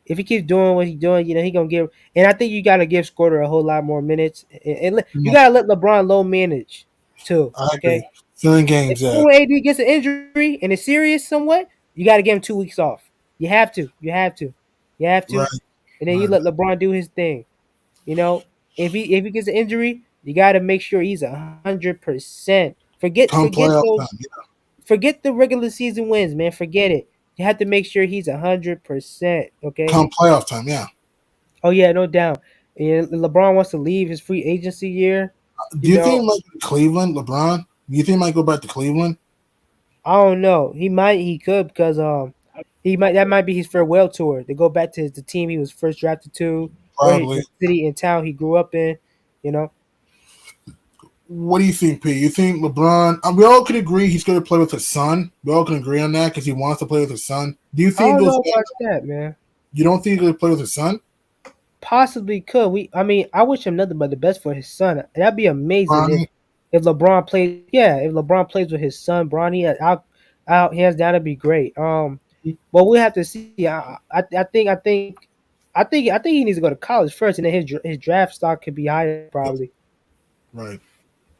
If he keeps doing what he's doing, he gonna give. And I think you gotta give Squirter a whole lot more minutes. You Mm, gotta let LeBron low manage too. I Okay, agree. Filling if games. Yeah. when AD gets an injury and it's serious somewhat, you gotta give him 2 weeks off. You have to. You have to. You have Right. to. And then you Right. let LeBron do his thing. You know, if he gets an injury, you gotta make sure he's 100%. Come playoff time. Forget the regular season wins, man. Forget it. You have to make sure he's 100%. Okay. Come playoff time. Yeah. Oh yeah, no doubt. And LeBron wants to leave his free agency year. Do You you think know, he might go to Cleveland, LeBron? Do you think he might go back to Cleveland? I don't know. He could because he might that might be his farewell tour to go back to the team he was first drafted to, Probably. the city and town he grew up in. You know, What do you think, P? You think LeBron? We all can agree he's going to play with his son. We all can agree on that because he wants to play with his son. Do you I think he don't goes know back? about that, man. You don't think he's going to play with his son? Possibly could. I mean, I wish him nothing but the best for his son. That'd be amazing Bronny? if LeBron plays. Yeah, if LeBron plays with his son, Bronny, out hands down, that'd be great. But we have to see. I think he needs to go to college first, and then his draft stock could be higher probably. Right.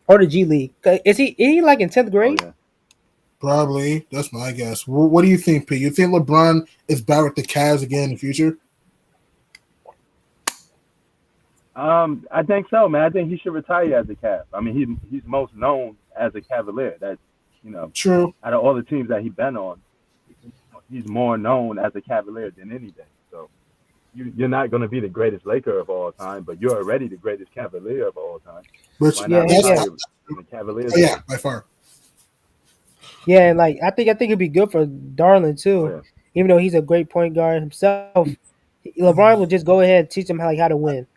or the G League. Is he like in 10th Oh grade? yeah. Probably. That's my guess. What do you think, P? You think LeBron is back with the Cavs again in the future? I think so, man. I think he should retire as a Cav. I mean, he's most known as a Cavalier. That's you know, True. out of all the teams that he's been on, he's more known as a Cavalier than anything. So you're not going to be the greatest Laker of all time, but you're already the greatest Cavalier of all time. Which Why Yeah, not that's yeah, retire in the Cavaliers? oh, yeah, by far. yeah. And like I think it'd be good for Darlin Oh too. yeah. Even though he's a great point guard himself, LeBron will just go ahead and teach him how to win.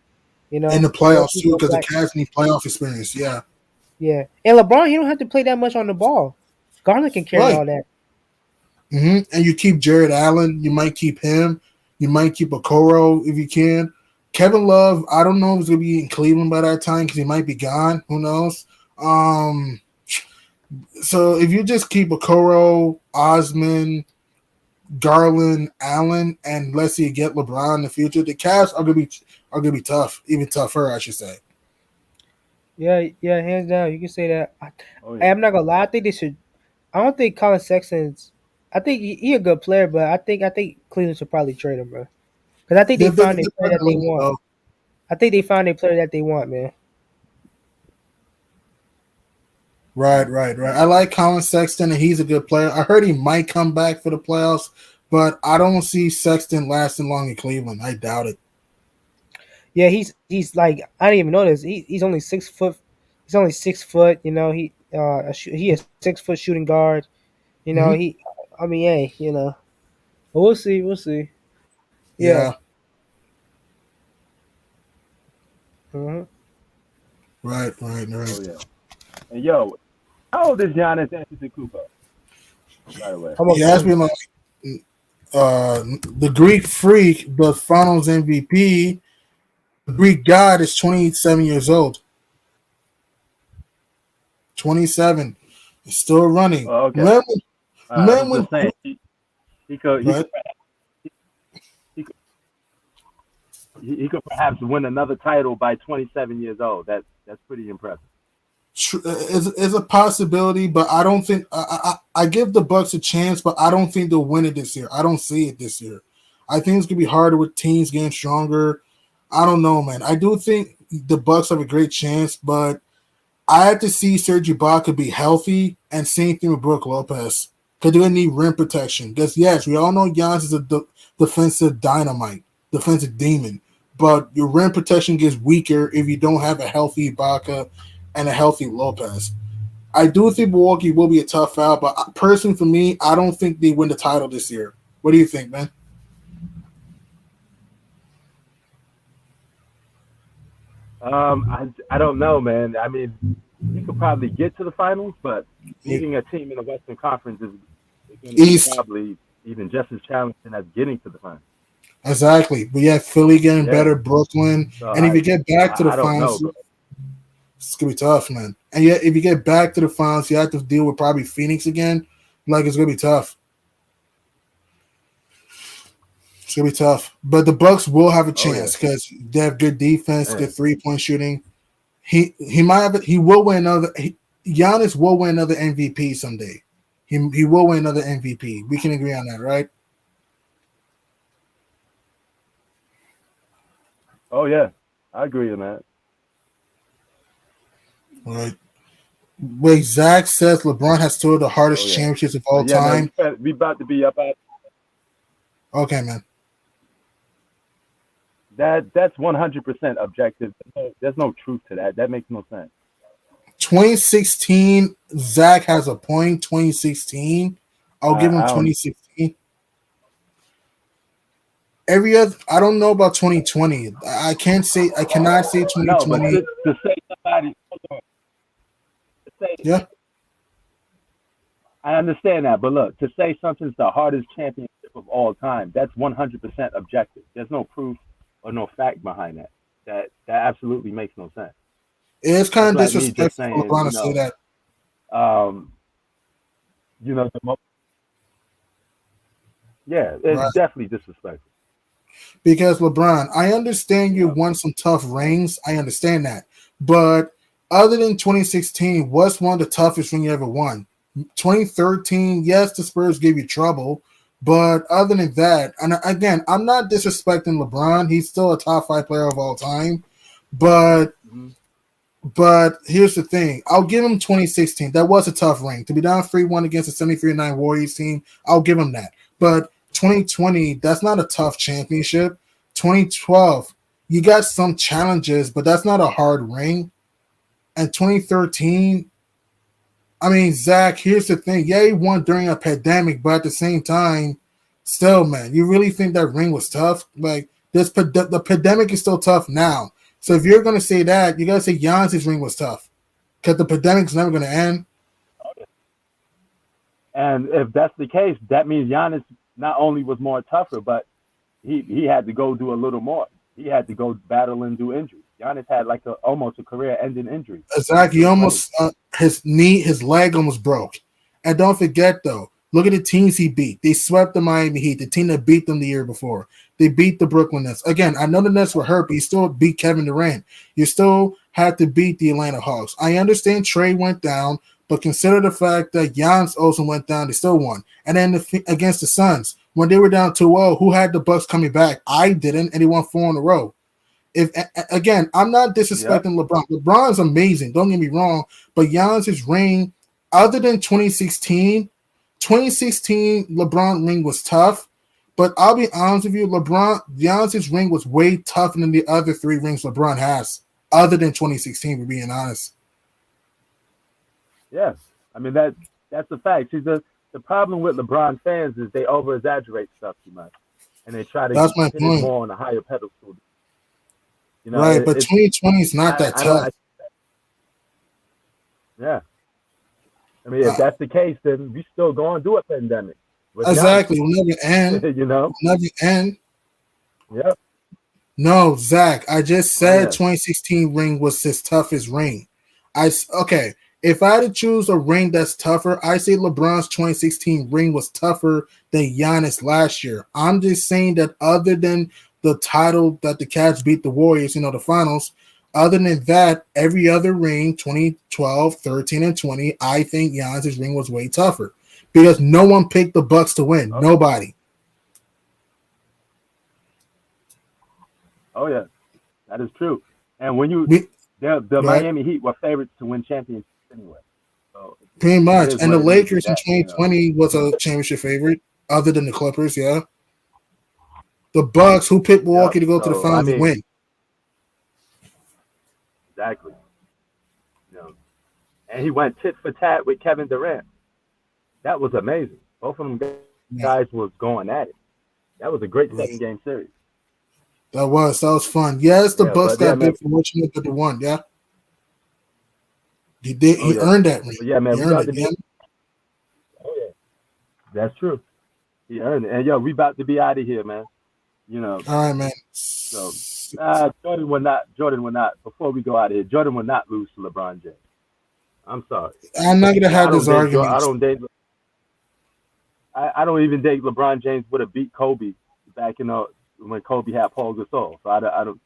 You In the know, and once playoffs he too, go because the back, Cavs need playoff experience. Yeah. yeah. And LeBron, he don't have to play that much on the ball. Garland can carry Right. all that. And you keep Jared Allen. You might keep him. You might keep Okoro if you can. Kevin Love, I don't know if he's gonna be in Cleveland by that time because he might be gone. Who knows? Um, so if you just keep Okoro, Osman, Garland, Allen, and let's see, get LeBron in the future, the Cavs are gonna be tough, even tougher, I should say. Yeah, yeah. Hands down, you can say that. Oh yeah. I'm not gonna lie. I think they should. I don't think Colin Sexton's. I think he a good player, but I think Cleveland should probably trade him, bro. Because I think they found a They're player that they gonna want. go. I think they found a player that they want, man. Right. I like Colin Sexton, and he's a good player. I heard he might come back for the playoffs, but I don't see Sexton lasting long in Cleveland. I doubt it. Yeah, he's like I didn't even know this. He's only 6 foot. He's only 6 foot. You know he is 6 foot shooting guard. You know Hmm. he. I mean, hey, you know, but we'll see. We'll see. Yeah. Yeah, hmm right. Oh yeah. And yo, how old is Giannis Antetokounmpo? By the way. Come He on, has come been like the Greek freak, the Finals MVP. The Greek God is 27 years old. 27, he's still running. Oh, okay. Remember, I was remember just saying he right? could he could, he could perhaps win another title by 27 years old. That's pretty impressive. Is a possibility, but I don't think I give the Bucks a chance, but I don't think they'll win it this year. I don't see it this year. I think it's gonna be harder with teams getting stronger. I don't know, man. I do think the Bucks have a great chance, but I have to see Serge Ibaka be healthy, and same thing with Brook Lopez because they're gonna need rim protection. Because yes, we all know Giannis is a defensive dynamite, defensive demon, but your rim protection gets weaker if you don't have a healthy Ibaka and a healthy Lopez. I do think Milwaukee will be a tough out, but personally for me, I don't think they win the title this year. What do you think, man? I don't know, man. I mean, he could probably get to the finals, but Yeah. beating a team in the Western Conference is going to be East, probably even just as challenging as getting to the finals. exactly. But yeah, Philly getting Yeah. better, Brooklyn, So and if you get back to the I don't know, finals, bro. it's gonna be tough, man. And yet, if you get back to the finals, you have to deal with probably Phoenix again. Like it's gonna be tough. It's gonna be tough. But the Bucks will have a Oh yeah. chance because they have good defense, Yeah. good 3-point shooting. He might have he will win another. Giannis will win another MVP someday. He will win another MVP. We can agree on that, right? Oh yeah. I agree on that. Right. Wait, Zach says LeBron has two of the Oh hardest yeah. championships of all But yeah, man, time. we about to be up at Okay, man. that. That's 100% objective. There's no truth to that. That makes no sense. 2016, Zach has a point. 2016, I'll give him I don't. 2016. Every other, I don't know about 2020. I can't say, I cannot say No, but 2020. to say somebody, hold on, to say Yeah, I understand that, but look, to say something's the hardest championship of all time, that's 100% objective. There's no proof or no fact behind that. That absolutely makes no sense. it's That's kind of like me just disrespectful for saying, LeBron to say that. um, the yeah, it's Right. definitely disrespectful. Because LeBron, I understand you Yeah, won some tough rings. I understand that. But other than 2016, what's one of the toughest ring you ever won? 2013, yes, the Spurs gave you trouble, but other than that, and again, I'm not disrespecting LeBron. He's still a top 5 player of all time, but Mhm. but here's the thing. I'll give him 2016. That was a tough ring. To be down 3-1 against a 73-9 Warriors team, I'll give him that. But 2020, that's not a tough championship. 2012, you got some challenges, but that's not a hard ring. And 2013, I mean, Zach, here's the thing. Yeah, he won during a pandemic, but at the same time, still, man, you really think that ring was tough? Like, the pandemic is still tough now. So if you're going to say that, you got to say Giannis' ring was tough because the pandemic's never going to end. And if that's the case, that means Giannis not only was more tougher, but he had to go do a little more. He had to go battle and do injuries. Giannis had like almost a career-ending injury. Zach, he almost his leg almost broke. And don't forget though, look at the teams he beat. They swept the Miami Heat, the team that beat them the year before. They beat the Brooklyn Nets. Again, I know the Nets were hurt, but you still beat Kevin Durant. You still had to beat the Atlanta Hawks. I understand Trey went down, but consider the fact that Giannis also went down. They still won. And then against the Suns, when they were down 2-0, who had the Bucks coming back? I didn't, and he won 4 in a row. If again, I'm not disrespecting LeBron. LeBron's amazing. Don't get me wrong, but Giannis' ring, other than 2016 LeBron ring was tough. But I'll be honest with you, Giannis' ring was way tougher than the other 3 rings LeBron has, other than 2016. For being honest. Yeah, I mean that's a fact. See, the problem with LeBron fans is they over exaggerate stuff too much, and they try to That's my hit it point. more on a higher pedestal. You know, Right, but 2020 is not that tough. Yeah, I mean if that's the case, then we still going to do a pandemic. Exactly, we'll never end. You know, we'll never end. Yep. No, Zach, I just said 2016 ring was his toughest ring. Okay. If I had to choose a ring that's tougher, I say LeBron's 2016 ring was tougher than Giannis last year. I'm just saying that other than the title that the Cavs beat the Warriors, the finals, other than that, every other ring, 2012, 13, and 20, I think Giannis' ring was way tougher because no one picked the Bucks to win. Okay. Nobody. Oh, yeah. That is true. And when the Miami Heat were favorites to win championships anyway. So pretty much. And the Lakers in 2020 was a championship favorite, other than the Clippers, yeah. The Bucks, who picked Milwaukee to go to the finals and win. Exactly. And he went tit for tat with Kevin Durant. That was amazing. Both of them guys was going at it. That was a great second-game series. That was fun. Yes, the Bucks got big for fortunate, but they won. Yeah, he did. He earned that ring. Yeah, man. He earned it. Oh yeah, that's true. He earned it. And we about to be out of here, man. All right, man. So Jordan will not. Before we go out of here, Jordan will not lose to LeBron James. I'm sorry. I'm not gonna have this argument. I don't even think LeBron James would have beat Kobe back when Kobe had Paul Gasol. So I don't.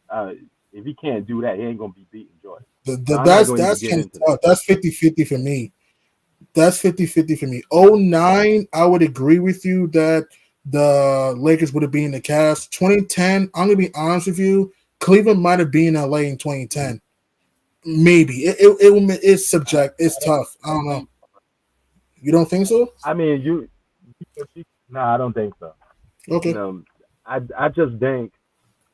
If he can't do that, he ain't gonna be beating Jordan. That's 50-50 for me. That's 50-50 for me. 2009, I would agree with you that the Lakers would have been the Cavs. 2010, I'm gonna be honest with you, Cleveland might have been LA in 2010. Maybe it's subject. It's tough. I don't know. You don't think so? I mean, no, I don't think so. Okay. I just think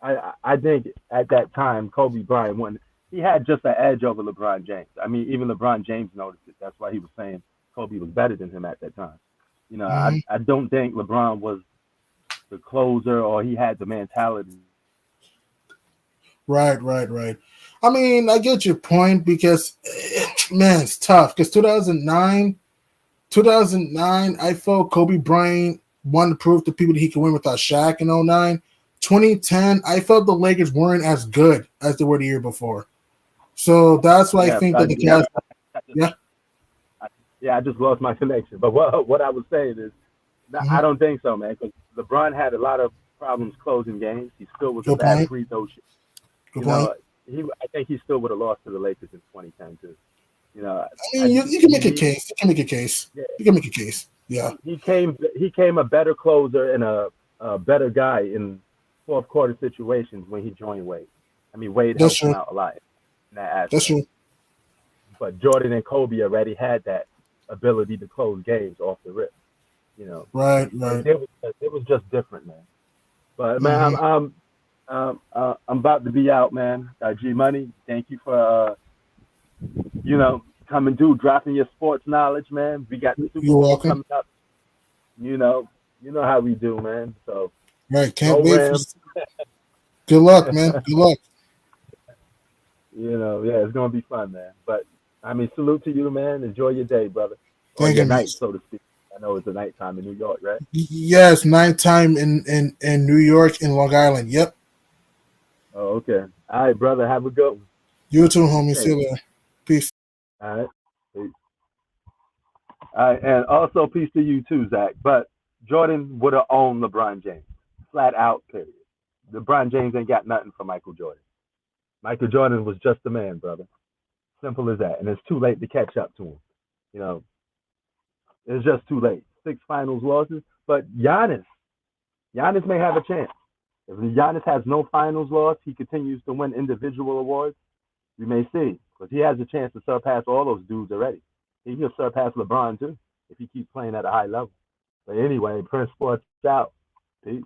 I think at that time Kobe Bryant won. He had just an edge over LeBron James. I mean, even LeBron James noticed it. That's why he was saying Kobe was better than him at that time. I don't think LeBron was the closer or he had the mentality. Right. I mean, I get your point because, man, it's tough. Because 2009, I felt Kobe Bryant wanted to prove to people that he could win without Shaq in 2009. 2010, I felt the Lakers weren't as good as they were the year before. So that's why I think that the Cavs. Yeah, I just lost my connection. But what I was saying is, I don't think so, man. Because LeBron had a lot of problems closing games. He still was a bad free throw shooter. I think he still would have lost to the Lakers in 2010 too. You know, I mean, you can make a he case. You can make a case. yeah, You can make a case. Yeah, he came a better closer and a better guy in fourth quarter situations when he joined Wade. I mean, Wade that's helped him true. out a lot in that That's aspect. true. But Jordan and Kobe already had that ability to close games off the rip. You know, Right, right. it was just different, man. But man, Hmm. I'm about to be out, man. G Money, thank you for coming through, dropping your sports knowledge, man. We got the Super You're Bowl welcome. coming up. You know, you know how we do, man. So Right, can't go wait for. Rams. Good luck, man. Good luck. Yeah, it's gonna be fun, man. But I mean, salute to you, man. Enjoy your day, brother, or Thank your you, man. night, so to speak. I know it's a nighttime in New York, right? Yes, nighttime in New York in Long Island. Yep. Oh, okay. All right, brother. Have a good one. You too, Be homie. See safe. you later. Peace. All right. Peace. All right, and also peace to you too, Zach. But Jordan would have owned LeBron James, flat out. Period. LeBron James ain't got nothing for Michael Jordan. Michael Jordan was just a man, brother. Simple as that. And it's too late to catch up to him. You know, it's just too late. 6 finals losses. But Giannis may have a chance. If Giannis has no finals loss, he continues to win individual awards. We may see, because he has a chance to surpass all those dudes already. He can surpass LeBron too if he keeps playing at a high level. But anyway, Prince Sports out. Peace.